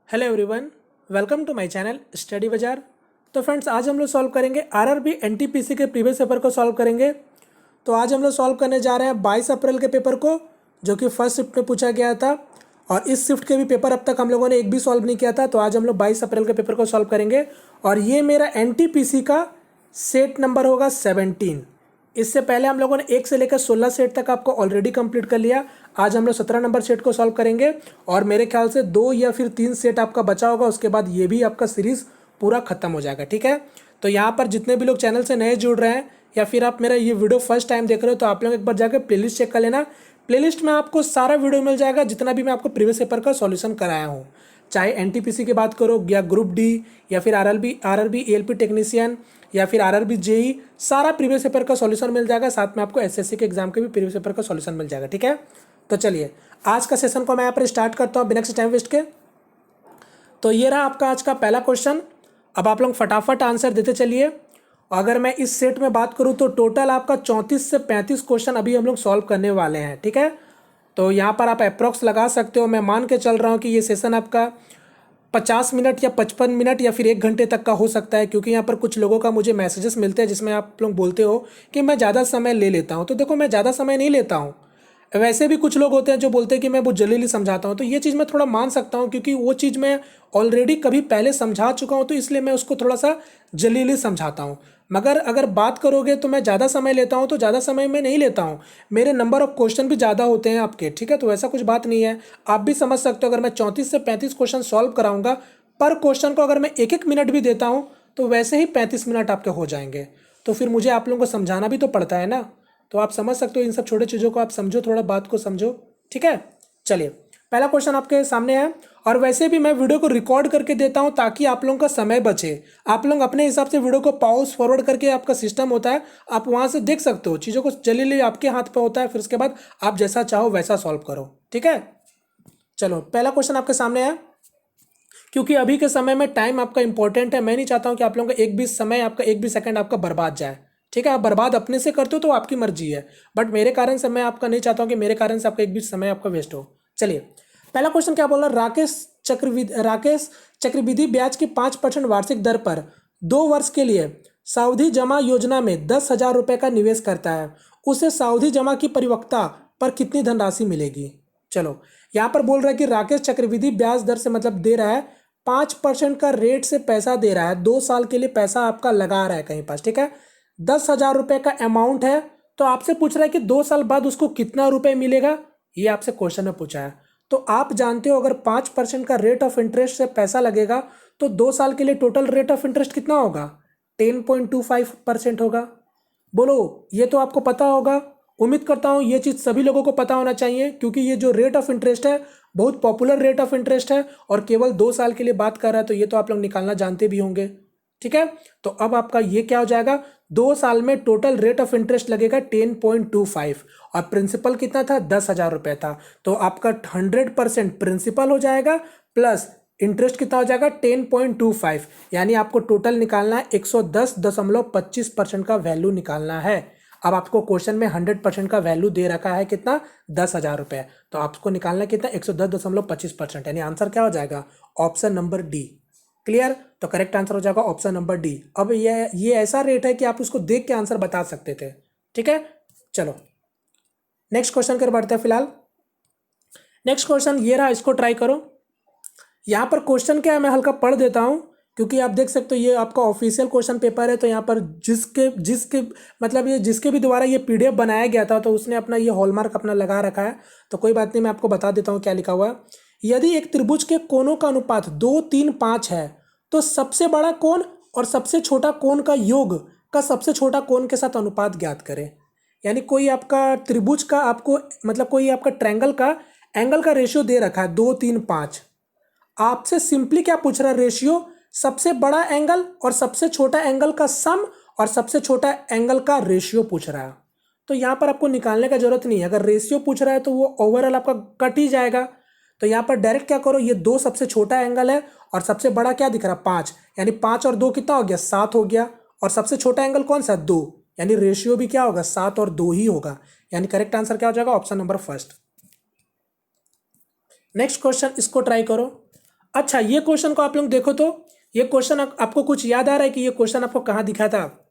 Hello everyone, welcome to my channel study bazaar. तो friends, आज हम लोग सॉल्व करेंगे आरआरबी एनटीपीसी के प्रीवियस पेपर को सॉल्व करेंगे। तो आज हम लोग सॉल्व करने जा रहे हैं 22 अप्रैल के पेपर को, जो कि फर्स्ट शिफ्ट में पूछा गया था। और इस शिफ्ट के भी पेपर अब तक हम लोगों ने एक भी सॉल्व नहीं किया था। तो आज हम लोग 22 अप्रैल के पेपर को सॉल्व करेंगे। और ये मेरा एनटीपीसी का सेट नंबर होगा 17। इससे पहले हम लोगों ने 1 से लेकर 16 सेट तक आपको ऑलरेडी कंप्लीट कर लिया। आज हम लोग 17 नंबर सेट को सॉल्व करेंगे। और मेरे ख्याल से 2 या फिर 3 सेट आपका बचा होगा, उसके बाद ये भी आपका सीरीज़ पूरा खत्म हो जाएगा। ठीक है, तो यहाँ पर जितने भी लोग चैनल से नए जुड़ रहे हैं या फिर आप मेरा ये वीडियो फर्स्ट टाइम देख रहे हो, तो आप लोग एक बार जाकर प्लेलिस्ट चेक कर लेना। प्लेलिस्ट में आपको सारा वीडियो मिल जाएगा जितना भी मैं आपको प्रीवियस पेपर का सॉल्यूशन कराया हूँ, चाहे एनटीपीसी की बात करो या ग्रुप डी या फिर आरआरबी एएलपी टेक्नीशियन या फिर आरआरबी जेई, सारा प्रीवियस पेपर का सॉल्यूशन मिल जाएगा। साथ में आपको एसएससी के एग्जाम के भी प्रीवियस पेपर का सॉल्यूशन मिल जाएगा। ठीक है, तो चलिए आज का सेशन को मैं यहाँ पर स्टार्ट करता हूँ बिना किसी टाइम वेस्ट के। तो ये रहा आपका आज का पहला क्वेश्चन। अब आप लोग फटाफट आंसर देते चलिए। अगर मैं इस सेट में बात करूँ तो टोटल आपका 34 से 35 क्वेश्चन अभी हम लोग सॉल्व करने वाले हैं। ठीक है, तो यहाँ पर आप अप्रॉक्स लगा सकते हो। मैं मान के चल रहा हूँ कि ये सेशन आपका 50 मिनट या 55 मिनट या फिर 1 घंटे तक का हो सकता है, क्योंकि यहाँ पर कुछ लोगों का मुझे मैसेजेस मिलते हैं जिसमें आप लोग बोलते हो कि मैं ज़्यादा समय ले लेता हूँ। तो देखो, मैं ज़्यादा समय नहीं लेता हूँ। वैसे भी कुछ लोग होते हैं जो बोलते हैं कि मैं बहुत जल्दी समझाता हूँ, तो ये चीज़ मैं थोड़ा मान सकता हूँ, क्योंकि वो चीज़ मैं ऑलरेडी कभी पहले समझा चुका हूँ, तो इसलिए मैं उसको थोड़ा सा जल्दी समझाता हूँ। मगर अगर बात करोगे तो मैं ज़्यादा समय लेता हूँ, तो ज़्यादा समय मैं नहीं लेता हूँ। मेरे नंबर ऑफ क्वेश्चन भी ज़्यादा होते हैं आपके। ठीक है, तो ऐसा कुछ बात नहीं है। आप भी समझ सकते हो, अगर मैं 34 से 35 क्वेश्चन सॉल्व कराऊंगा, पर क्वेश्चन को अगर मैं 1-1 मिनट भी देता हूँ, तो वैसे ही 35 मिनट आपके हो जाएंगे। तो फिर मुझे आप लोगों को समझाना भी तो पड़ता है ना। तो आप समझ सकते हो, इन सब छोटे चीज़ों को आप समझो, थोड़ा बात को समझो। ठीक है, चलिए पहला क्वेश्चन आपके सामने है। और वैसे भी मैं वीडियो को रिकॉर्ड करके देता हूं ताकि आप लोगों का समय बचे। आप लोग अपने हिसाब से वीडियो को पॉज फॉरवर्ड करके, आपका सिस्टम होता है, आप वहां से देख सकते हो चीज़ों को। जल्दी आपके हाथ पे होता है, फिर उसके बाद आप जैसा चाहो वैसा सॉल्व करो। ठीक है, चलो पहला क्वेश्चन आपके सामने है। क्योंकि अभी के समय में टाइम आपका इंपॉर्टेंट है, मैं नहीं चाहता हूं कि आप लोगों का एक भी समय, आपका एक भी सेकंड आपका बर्बाद जाए। ठीक है, आप बर्बाद अपने से करते हो तो आपकी मर्जी है, बट मेरे कारण से मैं आपका नहीं चाहता हूं कि मेरे कारण से आपका एक भी समय आपका वेस्ट हो। चलिए पहला क्वेश्चन क्या बोल रहा है। राकेश चक्रवृद्धि ब्याज की 5% वार्षिक दर पर 2 वर्ष के लिए सावधि जमा योजना में 10,000 रुपये का निवेश करता है। उसे सावधि जमा की परिपक्वता पर कितनी धनराशि मिलेगी। चलो, यहाँ पर बोल रहा है कि राकेश चक्रवृद्धि ब्याज दर से मतलब दे रहा है 5% का रेट से पैसा दे रहा है, 2 साल के लिए पैसा आपका लगा रहा है कहीं पास। ठीक है, 10,000 रुपये का अमाउंट है। तो आपसे पूछ रहा है कि 2 साल बाद उसको कितना रुपए मिलेगा, ये आपसे क्वेश्चन में पूछा है। तो आप जानते हो, अगर 5% का रेट ऑफ इंटरेस्ट से पैसा लगेगा तो 2 साल के लिए टोटल रेट ऑफ इंटरेस्ट कितना होगा, 10.25% होगा। बोलो, ये तो आपको पता होगा। उम्मीद करता हूँ ये चीज़ सभी लोगों को पता होना चाहिए, क्योंकि ये जो रेट ऑफ इंटरेस्ट है बहुत पॉपुलर रेट ऑफ इंटरेस्ट है, और केवल 2 साल के लिए बात कर रहा है, तो ये तो आप लोग निकालना जानते भी होंगे। ठीक है, तो अब आपका ये क्या हो जाएगा, 2 साल में टोटल रेट ऑफ इंटरेस्ट लगेगा 10.25, और प्रिंसिपल कितना था, 10,000 रुपये था। तो आपका 100% प्रिंसिपल हो जाएगा, प्लस इंटरेस्ट कितना हो जाएगा 10.25, यानी आपको टोटल निकालना है 110.25% का वैल्यू निकालना है। अब आपको क्वेश्चन में 100% का वैल्यू दे रखा है कितना, 10,000 रुपये। तो आपको निकालना कितना, 110.25%, यानी आंसर क्या हो जाएगा, ऑप्शन नंबर डी। क्लियर, तो करेक्ट आंसर हो जाएगा ऑप्शन नंबर डी। अब ये ऐसा रेट है कि आप उसको देख के आंसर बता सकते थे। ठीक है, चलो नेक्स्ट क्वेश्चन कर बढ़ते हैं। फिलहाल नेक्स्ट क्वेश्चन ये रहा, इसको ट्राई करो। यहाँ पर क्वेश्चन क्या है मैं हल्का पढ़ देता हूँ, क्योंकि आप देख सकते हो ये आपका ऑफिशियल क्वेश्चन पेपर है। तो यहाँ पर जिसके जिसके मतलब ये जिसके भी द्वारा ये पीडीएफ बनाया गया था, तो उसने अपना ये हॉलमार्क अपना लगा रखा है। तो कोई बात नहीं, मैं आपको बता देता हूँ क्या लिखा हुआ है। यदि एक त्रिभुज के कोनों का अनुपात 2, 3, 5 है, तो सबसे बड़ा कोण और सबसे छोटा कोण का योग का सबसे छोटा कोण के साथ अनुपात ज्ञात करें। यानी कोई आपका त्रिभुज का आपको मतलब कोई आपका ट्रायंगल का एंगल का रेशियो दे रखा है 2, 3, 5। आपसे सिंपली क्या पूछ रहा है, रेशियो सबसे बड़ा एंगल और सबसे छोटा एंगल का सम और सबसे छोटा एंगल का रेशियो पूछ रहा है। तो यहाँ पर आपको निकालने का जरूरत नहीं है। अगर रेशियो पूछ रहा है तो वो ओवरऑल आपका कट ही जाएगा। तो यहाँ पर डायरेक्ट क्या करो, ये 2 सबसे छोटा एंगल है और सबसे बड़ा क्या दिख रहा है, 5, यानी 5 और 2 कितना हो गया, 7 हो गया। और सबसे छोटा एंगल कौन सा, 2, यानी रेशियो भी क्या होगा, 7 और 2 ही होगा। यानी करेक्ट आंसर क्या हो जाएगा, option number first. Next question, इसको ट्राई करो। अच्छा, ये क्वेश्चन को आप लोग देखो तो ये क्वेश्चन आपको कुछ याद आ रहा है कि ये क्वेश्चन आपको कहाँ दिखा था?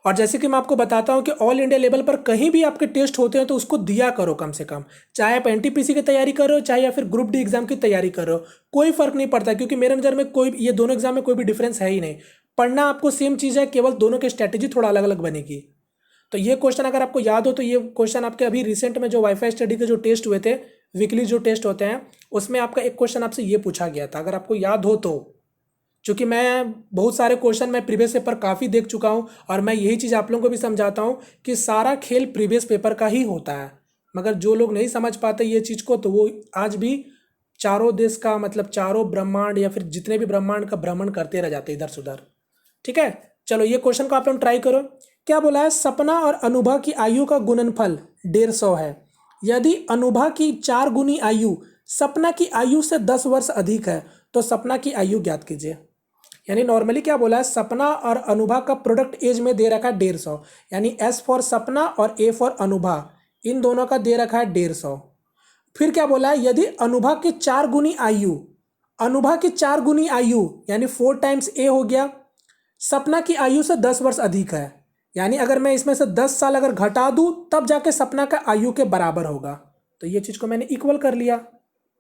और जैसे कि मैं आपको बताता हूँ कि ऑल इंडिया लेवल पर कहीं भी आपके टेस्ट होते हैं तो उसको दिया करो कम से कम, चाहे आप एनटीपीसी की तैयारी कर रहे हो चाहे या फिर ग्रुप डी एग्जाम की तैयारी कर रहे हो, कोई फर्क नहीं पड़ता, क्योंकि मेरे नज़र में कोई ये दोनों एग्जाम में कोई भी डिफरेंस है ही नहीं। पढ़ना आपको सेम चीज़ है, केवल दोनों की स्ट्रैटेजी थोड़ा अलग अलग बनेगी। तो ये क्वेश्चन अगर आपको याद हो तो ये क्वेश्चन आपके अभी रिसेंट में जो वाईफाई स्टडी के जो टेस्ट हुए थे, वीकली जो टेस्ट होते हैं, उसमें आपका एक क्वेश्चन आपसे ये पूछा गया था, अगर आपको याद हो तो। चूँकि मैं बहुत सारे क्वेश्चन मैं प्रीवियस पेपर काफ़ी देख चुका हूँ और मैं यही चीज़ आप लोगों को भी समझाता हूँ कि सारा खेल प्रीवियस पेपर का ही होता है, मगर जो लोग नहीं समझ पाते ये चीज़ को तो वो आज भी चारों देश का मतलब चारों ब्रह्मांड या फिर जितने भी ब्रह्मांड का भ्रमण करते रह जाते इधर से उधर। ठीक है, चलो ये क्वेश्चन को आप लोग ट्राई करो। क्या बोला है? सपना और अनुभा की आयु का गुणनफल 150 है। यदि अनुभा की 4 गुनी आयु सपना की आयु से 10 वर्ष अधिक है तो सपना की आयु ज्ञात कीजिए। यानी नॉर्मली क्या बोला है, सपना और अनुभा का प्रोडक्ट एज में दे रखा है 150, यानी एस फॉर सपना और ए फॉर अनुभा, इन दोनों का दे रखा है 150। फिर क्या बोला है, यदि अनुभा की 4 गुनी आयु, अनुभा की 4 गुनी आयु यानी 4 टाइम्स ए हो गया, सपना की आयु से 10 वर्ष अधिक है, यानी अगर मैं इसमें से 10 साल अगर घटा दूं तब जाके सपना का आयु के बराबर होगा। तो ये चीज़ को मैंने इक्वल कर लिया।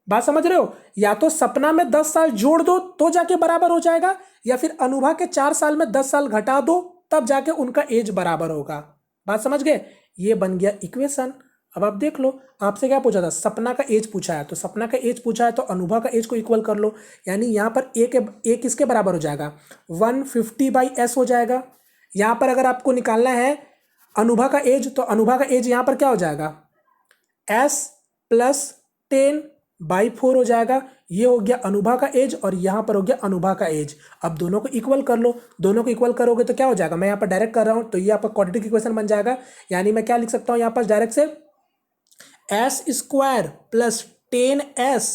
बात समझ रहे हो? या तो सपना में 10 साल जोड़ दो तो जाके बराबर हो जाएगा, या फिर अनुभा के 4 साल में 10 साल घटा दो तब जाके उनका एज बराबर होगा। बात समझ गए? ये बन गया इक्वेशन। अब आप देख लो, आपसे क्या पूछा था? सपना का एज पूछा है, तो सपना का एज पूछा है तो अनुभा का एज को इक्वल कर लो, यानी यहाँ पर ए किसके बराबर हो जाएगा? 150/s हो जाएगा। यहाँ पर अगर आपको निकालना है अनुभा का एज, तो अनुभा का एज यहाँ पर क्या हो जाएगा? s + 10/4 हो जाएगा। ये हो गया अनुभा का एज और यहाँ पर हो गया अनुभा का एज। अब दोनों को इक्वल कर लो, दोनों को इक्वल करोगे तो क्या हो जाएगा? मैं यहाँ पर डायरेक्ट कर रहा हूँ तो ये आपका क्वाड्रेटिक इक्वेशन बन जाएगा। यानी मैं क्या लिख सकता हूँ यहाँ पर डायरेक्ट से, s² + 10s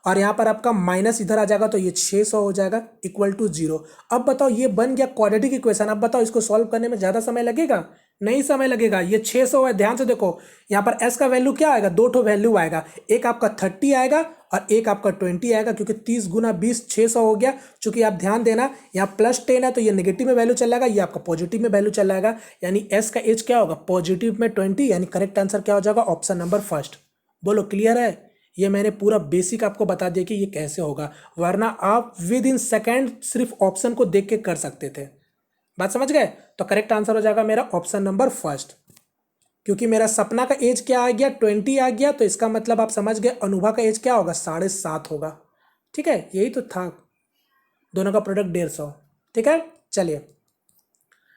और यहाँ पर आपका माइनस इधर आ जाएगा तो ये 600 हो जाएगा इक्वल टू 0। अब बताओ ये बन गया क्वाड्रेटिक इक्वेशन। अब बताओ इसको सॉल्व करने में ज़्यादा समय लगेगा? नहीं समय लगेगा। ये 600 है, ध्यान से देखो यहाँ पर s का वैल्यू क्या आएगा? 2 ठो वैल्यू आएगा, एक आपका 30 आएगा और एक आपका 20 आएगा, क्योंकि 30 गुना 20 600 हो गया। चूंकि आप ध्यान देना यहाँ +10 है तो ये नेगेटिव में वैल्यू चल जाएगा, ये आपका पॉजिटिव में वैल्यू चल जाएगा, यानी s का एज क्या होगा? पॉजिटिव में 20, यानी करेक्ट आंसर क्या हो जाएगा? Option number first. बोलो क्लियर है? ये मैंने पूरा बेसिक आपको बता दिया कि ये कैसे होगा, वरना आप विद इन सेकेंड सिर्फ ऑप्शन को देख के कर सकते थे। बात समझ गए? तो करेक्ट आंसर हो जाएगा मेरा ऑप्शन नंबर फर्स्ट, क्योंकि मेरा सपना का एज क्या आ गया? 20 आ गया, तो इसका मतलब आप समझ गए अनुभा का एज क्या होगा? 7.5 होगा। ठीक है, यही तो था, दोनों का प्रोडक्ट 150। ठीक है, चलिए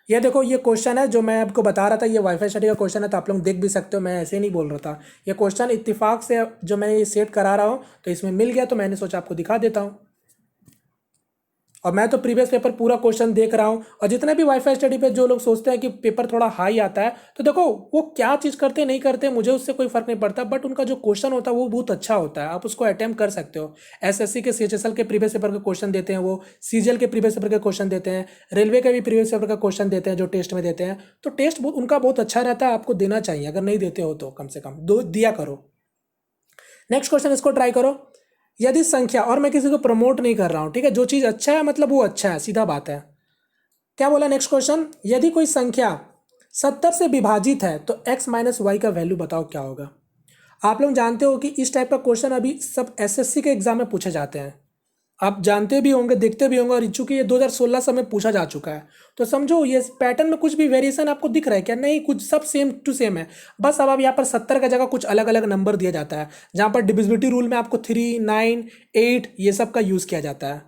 ये देखो, ये क्वेश्चन है जो मैं आपको बता रहा था, ये वाईफाई स्टडी का क्वेश्चन है, तो आप लोग देख भी सकते हो, मैं ऐसे नहीं बोल रहा था। ये क्वेश्चन इत्तेफाक से जो मैं ये सेट करा रहा हूँ तो इसमें मिल गया, तो मैंने सोचा आपको दिखा देता हूँ। और मैं तो प्रीवियस पेपर पूरा क्वेश्चन देख रहा हूँ, और जितने भी वाईफाई स्टडी पे जो लोग सोचते हैं कि पेपर थोड़ा हाई आता है, तो देखो वो क्या चीज़ करते नहीं करते मुझे उससे कोई फर्क नहीं पड़ता, बट उनका जो क्वेश्चन होता है वो बहुत अच्छा होता है, आप उसको अटैम्प्ट कर सकते हो। एसएससी के सीएचएसएल के प्रीवियस पेपर के क्वेश्चन देते हैं, वो सीजीएल के प्रीवियस पेपर के क्वेश्चन देते हैं, रेलवे के भी प्रीवियस पेपर का क्वेश्चन देते हैं जो टेस्ट में देते हैं, तो टेस्ट उनका बहुत अच्छा रहता है, आपको देना चाहिए। अगर नहीं देते हो तो कम से कम दो दिया करो। नेक्स्ट क्वेश्चन इसको ट्राई करो। यदि संख्या, और मैं किसी को प्रमोट नहीं कर रहा हूं, ठीक है, जो चीज़ अच्छा है मतलब वो अच्छा है, सीधा बात है। क्या बोला नेक्स्ट क्वेश्चन? यदि कोई संख्या 70 से विभाजित है तो x - y का वैल्यू बताओ क्या होगा। आप लोग जानते हो कि इस टाइप का क्वेश्चन अभी सब एसएससी के एग्जाम में पूछे जाते हैं, आप जानते भी होंगे, देखते भी होंगे, और चूंकि ये 2016 से में पूछा जा चुका है, तो समझो ये पैटर्न में कुछ भी वेरिएशन आपको दिख रहा है क्या? नहीं, कुछ सब सेम टू सेम है, बस अब यहाँ पर 70 का जगह कुछ अलग अलग नंबर दिया जाता है, जहाँ पर डिविजिबिलिटी रूल में आपको 3, 9, 8 ये सब का यूज़ किया जाता है।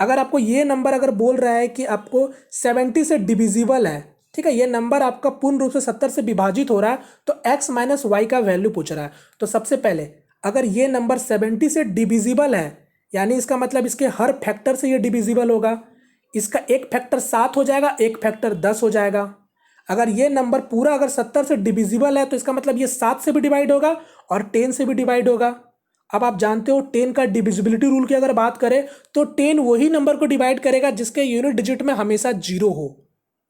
अगर आपको ये नंबर अगर बोल रहा है कि आपको 70 से डिविजिबल है, ठीक है, ये नंबर आपका पूर्ण रूप से 70 से विभाजित हो रहा है, तो x - y का वैल्यू पूछ रहा है। तो सबसे पहले अगर ये नंबर 70 से डिविजिबल है, यानी इसका मतलब इसके हर फैक्टर से ये डिविजिबल होगा, इसका एक फैक्टर 7 हो जाएगा, एक फैक्टर 10 हो जाएगा। अगर ये नंबर पूरा अगर 70 से डिविजिबल है तो इसका मतलब ये 7 से भी डिवाइड होगा और 10 से भी डिवाइड होगा। अब आप जानते हो 10 का डिविजिबिलिटी रूल की अगर बात करें तो 10 वही नंबर को डिवाइड करेगा जिसके यूनिट डिजिट में हमेशा 0 हो।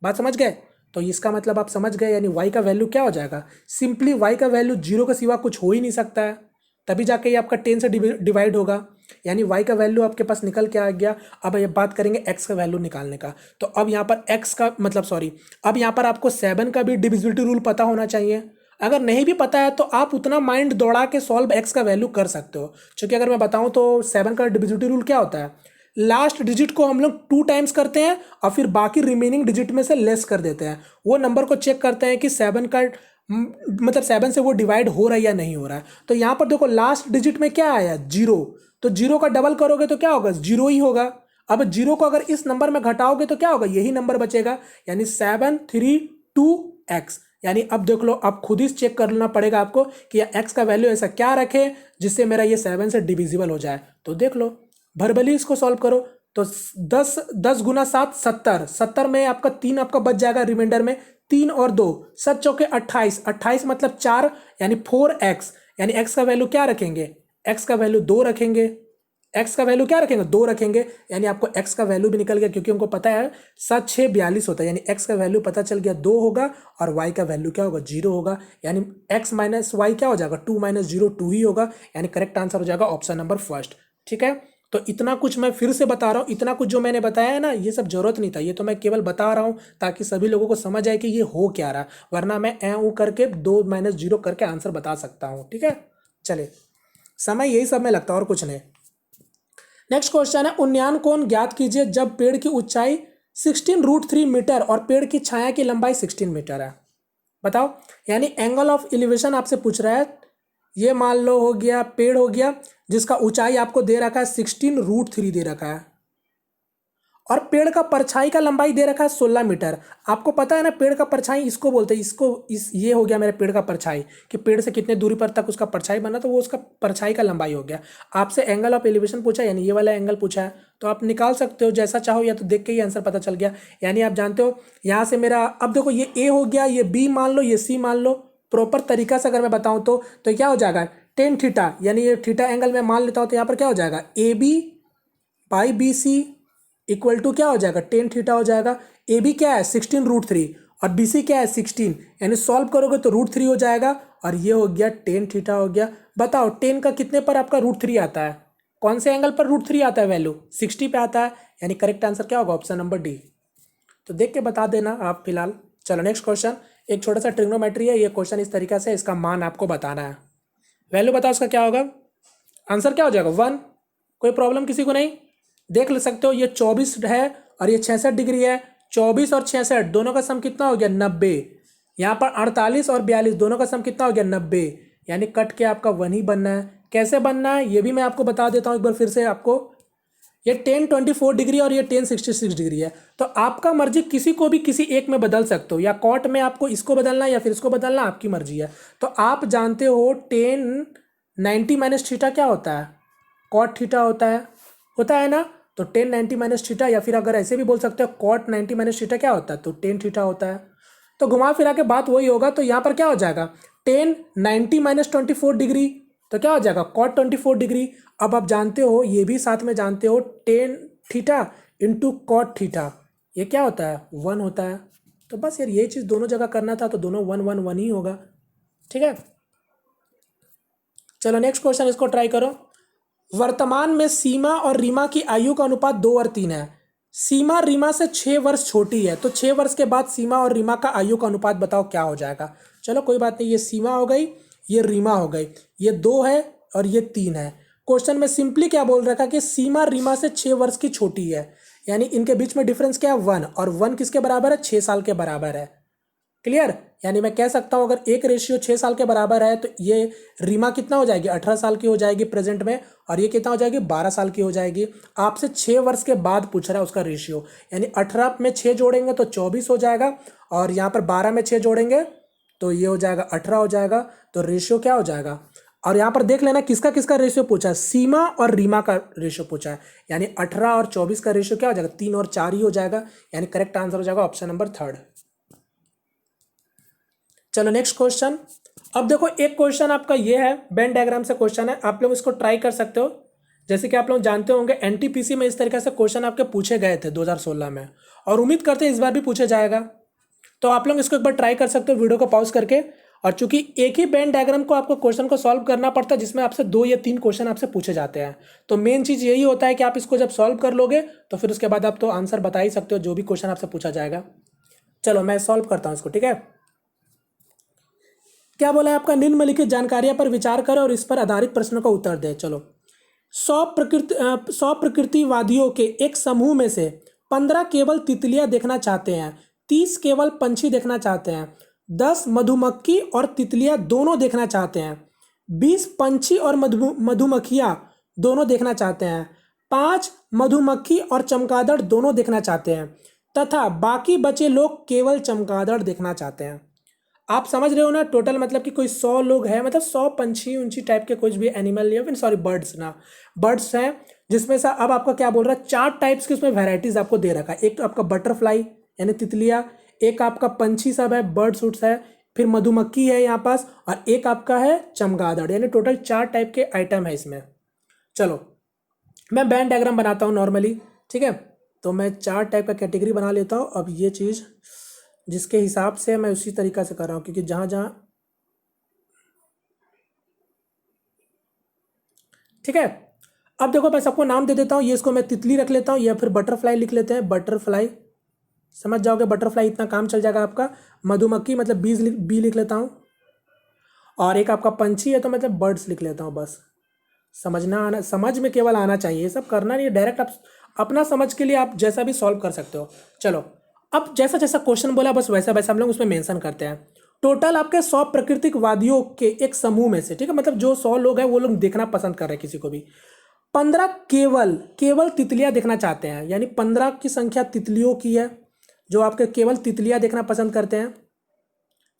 बात समझ गए? तो इसका मतलब आप समझ गए, यानी y का वैल्यू क्या हो जाएगा? सिंपली y का वैल्यू 0 के सिवा कुछ हो ही नहीं सकता है, तभी जाके ये आपका 10 से डिवाइड होगा। यानी y का वैल्यू आपके पास निकल के आ गया। अब ये बात करेंगे x का वैल्यू निकालने का। तो अब यहाँ पर x का मतलब अब यहाँ पर आपको 7 का भी डिविजिबिलिटी रूल पता होना चाहिए। अगर नहीं भी पता है तो आप उतना माइंड दौड़ा के सॉल्व x का वैल्यू कर सकते हो। क्योंकि अगर मैं बताऊँ तो 7 का डिविजिबिलिटी रूल क्या होता है, लास्ट डिजिट को हम लोग 2 टाइम्स करते हैं और फिर बाकी रिमेनिंग डिजिट में से लेस कर देते हैं। वो नंबर को चेक करते हैं कि 7 का मतलब 7 से वो डिवाइड हो रहा है या नहीं हो रहा है। तो यहाँ पर देखो लास्ट डिजिट में क्या आया, 0। तो 0 का डबल करोगे तो क्या होगा, 0 ही होगा। अब 0 को अगर इस नंबर में घटाओगे तो क्या होगा, यही नंबर बचेगा, यानी 732x। यानी अब देख लो, अब खुद ही चेक करना पड़ेगा आपको कि x का वैल्यू ऐसा क्या रखे जिससे मेरा ये 7 से डिविजिबल हो जाए। तो देख लो, वर्बली इसको सॉल्व करो। तो 10 गुना 7 70, 70 में आपका 3 आपका बच जाएगा, रिमाइंडर में 3 और 2 7 चौके 28, 28 मतलब 4 यानी 4x। यानी x का वैल्यू क्या रखेंगे, x का वैल्यू 2 रखेंगे। x का वैल्यू क्या रखेंगे, 2 रखेंगे। यानी आपको x का वैल्यू भी निकल गया, क्योंकि उनको पता है 7 6 42 होता है। यानी x का वैल्यू पता चल गया 2 होगा और y का वैल्यू क्या होगा, 0 होगा। यानी x माइनस वाई क्या हो जाएगा, 2 माइनस 0 2 ही होगा। यानी करेक्ट आंसर हो जाएगा ऑप्शन नंबर फर्स्ट। ठीक है, तो इतना कुछ मैं फिर से बता रहा हूँ, इतना कुछ जो मैंने बताया है ना, ये सब जरूरत नहीं था। ये तो मैं केवल बता रहा हूँ ताकि सभी लोगों को समझ आए कि ये हो क्या रहा, वरना मैं ऊ करके 2 माइनस 0 करके आंसर बता सकता हूँ। ठीक है, चलिए, समय यही सब में लगता है और कुछ नहीं। नेक्स्ट क्वेश्चन है, उन्नयन कोण ज्ञात कीजिए जब पेड़ की ऊंचाई 16√3 मीटर और पेड़ की छाया की लंबाई 16 मीटर है। बताओ, यानी एंगल ऑफ एलिवेशन आपसे पूछ रहा है। ये मान लो हो गया पेड़ हो गया जिसका ऊंचाई आपको दे रखा है 16√3 दे रखा है, और पेड़ का परछाई का लंबाई दे रखा है 16 मीटर। आपको पता है ना, पेड़ का परछाई इसको बोलते हैं, ये हो गया मेरे पेड़ का परछाई, कि पेड़ से कितने दूरी पर तक उसका परछाई बना, तो वो उसका परछाई का लंबाई हो गया। आपसे एंगल ऑफ एलिवेशन पूछा, यानी ये वाला एंगल पूछा है, तो आप निकाल सकते हो जैसा चाहो, या तो देख के ही आंसर पता चल गया। यानी आप जानते हो यहाँ से मेरा, अब देखो ये ए हो गया, ये बी मान लो, ये सी मान लो। प्रॉपर तरीका से अगर मैं बताऊँ तो क्या हो जाएगा, टेन थीटा, यानी ये थीटा एंगल में मान लेता हूँ, तो यहाँ पर क्या हो जाएगा, A B by B C equal to क्या हो जाएगा, टेन थीटा हो जाएगा। ए बी क्या है 16√3 और बी सी क्या है 16, यानी सॉल्व करोगे तो √3 हो जाएगा, और ये हो गया टेन थीटा हो गया। बताओ 10 का कितने पर आपका √3 आता है, कौन से एंगल पर √3 आता है, वैल्यू 60 पे आता है। यानी करेक्ट आंसर क्या होगा, ऑप्शन नंबर डी। तो देख के बता देना आप फिलहाल। चलो नेक्स्ट क्वेश्चन, एक छोटा सा ट्रिग्नोमेट्री है। ये क्वेश्चन इस तरीका से, इसका मान आपको बताना है। वैल्यू बताओ उसका क्या होगा, आंसर क्या हो जाएगा 1। कोई प्रॉब्लम किसी को नहीं, देख ले सकते हो। ये 24 है और ये 66 डिग्री है। 24 और 66 दोनों का सम कितना हो गया, 90। यहाँ पर 48 और 42 दोनों का सम कितना हो गया, 90। यानी कट के आपका 1 ही बनना है। कैसे बनना है ये भी मैं आपको बता देता हूँ एक बार फिर से आपको। ये 1024 डिग्री और ये 1066 डिग्री है। तो आपका मर्जी, किसी को भी किसी एक में बदल सकते हो, या कॉट में आपको इसको बदलना या फिर इसको बदलना, आपकी मर्जी है। तो आप जानते हो 1090 माइनस थीटा क्या होता है, कॉट थीटा होता है ना। तो 1090 माइनस थीटा, या फिर अगर ऐसे भी बोल सकते हो कॉट 90 माइनस थीटा क्या होता है, तो 10 थीटा होता है। तो घुमा फिरा के बात वही होगा। तो यहाँ पर क्या हो जाएगा 1090 माइनस 24 डिग्री, तो क्या हो जाएगा कॉट 24 डिग्री। अब आप जानते हो, ये भी साथ में जानते हो 10 थीटा इंटू कॉट थीटा, ये क्या होता है 1 होता है। तो बस यार ये चीज़ दोनों जगह करना था, तो दोनों 1 1 1 ही होगा। ठीक है, चलो नेक्स्ट क्वेश्चन, इसको ट्राई करो। वर्तमान में सीमा और रीमा की आयु का अनुपात 2 और 3 है। सीमा रीमा से 6 वर्ष छोटी है, तो 6 वर्ष के बाद सीमा और रीमा का आयु का अनुपात बताओ क्या हो जाएगा। चलो कोई बात नहीं, ये सीमा हो गई, ये रीमा हो गई, ये 2 है और ये 3 है। क्वेश्चन में सिंपली क्या बोल रखा कि सीमा रीमा से 6 वर्ष की छोटी है, यानी इनके बीच में डिफरेंस क्या है 1, और 1 किसके बराबर है, 6 साल के बराबर है। क्लियर, यानी मैं कह सकता हूं अगर एक रेशियो 6 साल के बराबर है तो ये रीमा कितना हो जाएगी, 18 साल की हो जाएगी प्रेजेंट में, और ये कितना हो जाएगी 12 साल की हो जाएगी। आपसे 6 वर्ष के बाद पूछ रहा है उसका रेशियो, यानी 18 में 6 जोड़ेंगे तो 24 हो जाएगा, और यहाँ पर 12 में 6 जोड़ेंगे तो ये हो जाएगा 18 हो जाएगा। तो रेशियो क्या हो जाएगा, और यहाँ पर देख लेना किसका किसका रेशियो पूछा है, सीमा और रीमा का रेशियो पूछा है। यानी 18 और 24 का रेशियो क्या हो जाएगा, 3 और 4 ही हो जाएगा। यानी करेक्ट आंसर हो जाएगा ऑप्शन नंबर 3। चलो नेक्स्ट क्वेश्चन। अब देखो एक क्वेश्चन आपका ये है, वेन डायग्राम से क्वेश्चन है, आप लोग इसको ट्राई कर सकते हो। जैसे कि आप लोग जानते होंगे एनटीपीसी में इस तरीके से क्वेश्चन आपके पूछे गए थे 2016 में, और उम्मीद करते हैं इस बार भी पूछे जाएगा। तो आप लोग इसको एक बार ट्राई कर सकते हो वीडियो को पॉज करके, और चूंकि एक ही वेन डायग्राम को आपको क्वेश्चन को सॉल्व करना पड़ता है जिसमें आपसे 2 या 3 क्वेश्चन आपसे पूछे जाते हैं, तो मेन चीज़ यही होता है कि आप इसको जब सॉल्व कर लोगे तो फिर उसके बाद आप तो आंसर बता ही सकते हो जो भी क्वेश्चन आपसे पूछा जाएगा। चलो मैं सॉल्व करता हूँ इसको, ठीक है। क्या बोला है आपका, निम्नलिखित जानकारियों पर विचार करें और इस पर आधारित प्रश्नों का उत्तर दें। चलो, 100 प्रकृतिवादियों के एक समूह में से 15 केवल तितलियां देखना चाहते हैं, 30 केवल पंछी देखना चाहते हैं, 10 मधुमक्खी और तितलियां दोनों देखना चाहते हैं, 20 पंछी और मधुमक्खियां दोनों देखना चाहते हैं, 5 मधुमक्खी और चमगादड़ दोनों देखना चाहते हैं, तथा बाकी बचे लोग केवल चमगादड़ देखना चाहते हैं। आप समझ रहे हो ना, टोटल मतलब कि कोई 100 लोग हैं, मतलब 100 पंछी ऊंची टाइप के कुछ भी एनिमल या फिर सॉरी बर्ड्स ना, बर्ड्स हैं, जिसमें से अब आपका क्या बोल रहा है 4 टाइप्स की उसमें वेराइटीज आपको दे रखा है। एक तो आपका बटरफ्लाई यानी तितलियाँ, एक आपका पंछी सब है, बर्ड सूट्स है, फिर मधुमक्खी है यहाँ पास, और एक आपका है चमगादड़, यानी टोटल 4 टाइप के आइटम है इसमें। चलो मैं बैंड डायग्राम बनाता हूँ नॉर्मली, ठीक है। तो मैं 4 टाइप का कैटेगरी बना लेता हूँ। अब ये चीज़ जिसके हिसाब से मैं उसी तरीका से कर रहा हूँ, क्योंकि जहाँ जहाँ, ठीक है। अब देखो मैं सबको नाम दे देता हूँ, ये इसको मैं तितली रख लेता हूँ या फिर बटरफ्लाई लिख लेते हैं, बटरफ्लाई समझ जाओगे, बटरफ्लाई इतना काम चल जाएगा आपका। मधुमक्खी मतलब बी लिख लेता हूँ, और एक आपका पंछी है तो मतलब बर्ड्स लिख लेता हूँ। बस समझना आना, समझ में केवल आना चाहिए, ये सब करना नहीं, डायरेक्ट आप अपना समझ के लिए आप जैसा भी सॉल्व कर सकते हो। चलो अब जैसा जैसा क्वेश्चन बोला बस वैसा वैसा हम लोग उसमें मेंशन करते हैं। टोटल आपके 100 प्राकृतिकवादियों के एक समूह में से, ठीक है, मतलब जो 100 लोग हैं वो लोग देखना पसंद कर रहे हैं किसी को भी, 15 केवल केवल तितलियां देखना चाहते हैं, यानी 15 की संख्या तितलियों की है जो आपके केवल तितलियां देखना पसंद करते हैं।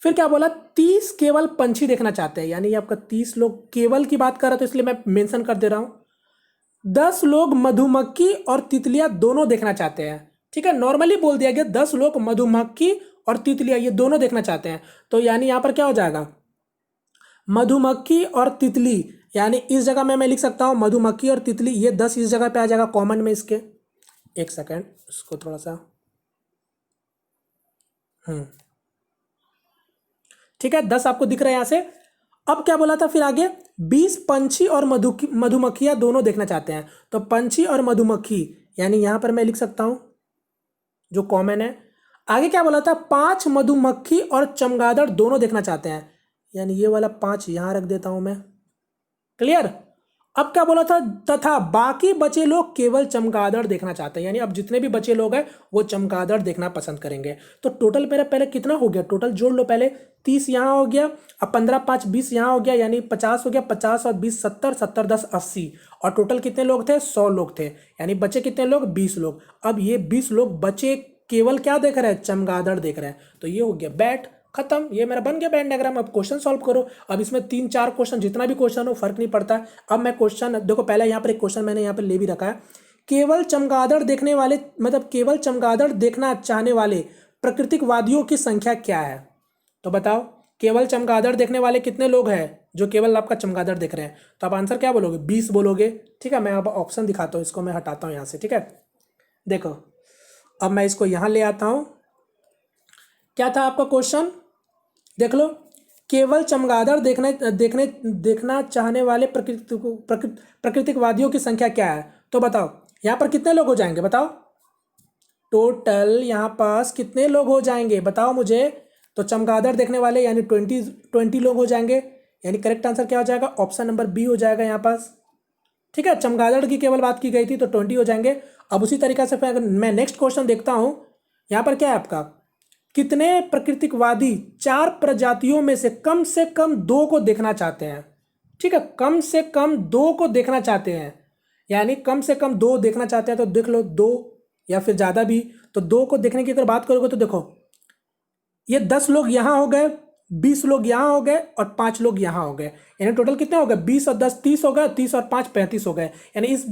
फिर क्या बोला, 30 केवल पंछी देखना चाहते हैं, यानी आपका 30 लोग केवल की बात कर रहा है तो इसलिए मैं मेंशन कर दे रहा हूं। 10 लोग मधुमक्खी और तितलियां दोनों देखना चाहते हैं, ठीक है, नॉर्मली बोल दिया गया 10 लोग मधुमक्खी और तितलियां ये दोनों देखना चाहते हैं, तो यानी यहां पर क्या हो जाएगा, मधुमक्खी और तितली, यानी इस जगह में मैं लिख सकता हूं मधुमक्खी और तितली, ये 10 इस जगह पे आ जाएगा कॉमन में इसके। एक सेकेंड इसको थोड़ा सा, ठीक है, 10 आपको दिख रहा है यहां से। अब क्या बोला था फिर आगे, 20 पंछी और मधुमक्खियां दोनों देखना चाहते हैं, तो पंछी और मधुमक्खी यानी यहां पर मैं लिख सकता हूं जो कॉमन है। आगे क्या बोला था, 5 मधुमक्खी और चमगादड़ दोनों देखना चाहते हैं, यानी ये वाला 5 यहां रख देता हूं मैं। क्लियर। अब क्या बोला था, तथा बाकी बचे लोग केवल चमगादड़ देखना चाहते हैं, यानी अब जितने भी बचे लोग हैं वो चमगादड़ देखना पसंद करेंगे। तो टोटल मेरा पहले कितना हो गया, टोटल जोड़ लो पहले, 30 यहाँ हो गया, अब 15 5 20 यहाँ हो गया, यानी 50 हो गया, 50 और 20 70, 70 10 80, और टोटल कितने लोग थे, 100 लोग थे, यानी बचे कितने लोग, 20 लोग। अब ये 20 लोग बचे केवल क्या देख रहे हैं, चमगादड़ देख रहे हैं, तो ये हो गया बैट, खत्म, ये मेरा बन गया बैंड डायग्राम। अब क्वेश्चन सॉल्व करो। अब इसमें 3 4 क्वेश्चन, जितना भी क्वेश्चन हो फर्क नहीं पड़ता। अब मैं क्वेश्चन देखो, पहले यहाँ पर एक क्वेश्चन मैंने यहाँ पर ले भी रखा है, केवल चमगादड़ देखने वाले मतलब केवल चमगादड़ देखना चाहने वाले प्राकृतिकवादियों की संख्या क्या है। तो बताओ केवल चमगादड़ देखने वाले कितने लोग हैं जो केवल आपका चमगादड़ देख रहे हैं, तो आप आंसर क्या बोलोगे, 20 बोलोगे। ठीक है, मैं अब ऑप्शन दिखाता हूँ, इसको मैं हटाता हूँ यहाँ से, ठीक है। देखो अब मैं इसको यहाँ ले आता हूँ, क्या था आपका क्वेश्चन, देख लो, केवल चमगादड़ देखना चाहने वाले प्राकृतिकवादियों की संख्या क्या है। तो बताओ यहाँ पर कितने लोग हो जाएंगे, बताओ टोटल यहाँ पास कितने लोग हो जाएंगे बताओ मुझे। तो चमगादड़ देखने वाले यानी 20 लोग हो जाएंगे, यानी करेक्ट आंसर क्या हो जाएगा, ऑप्शन नंबर बी हो जाएगा यहाँ पास। ठीक है, चमगादड़ की केवल बात की गई थी तो 20 हो जाएंगे। अब उसी तरीका से फिर अगर मैं नेक्स्ट क्वेश्चन देखता हूँ, यहाँ पर क्या है आपका, कितने प्राकृतिकवादी 4 प्रजातियों में से कम 2 को देखना चाहते हैं। ठीक है, कम से कम 2 को देखना चाहते हैं, यानी कम से कम 2 देखना चाहते हैं, तो देख लो 2 या फिर ज़्यादा भी। तो 2 को देखने की अगर बात करोगे तो देखो ये 10 लोग यहाँ हो गए, 20 लोग यहाँ हो गए और 5 लोग यहाँ हो गए, यानी टोटल कितने हो गए, 20 और 10 30 हो गए, 30 और 5 35 हो गए। यानी इस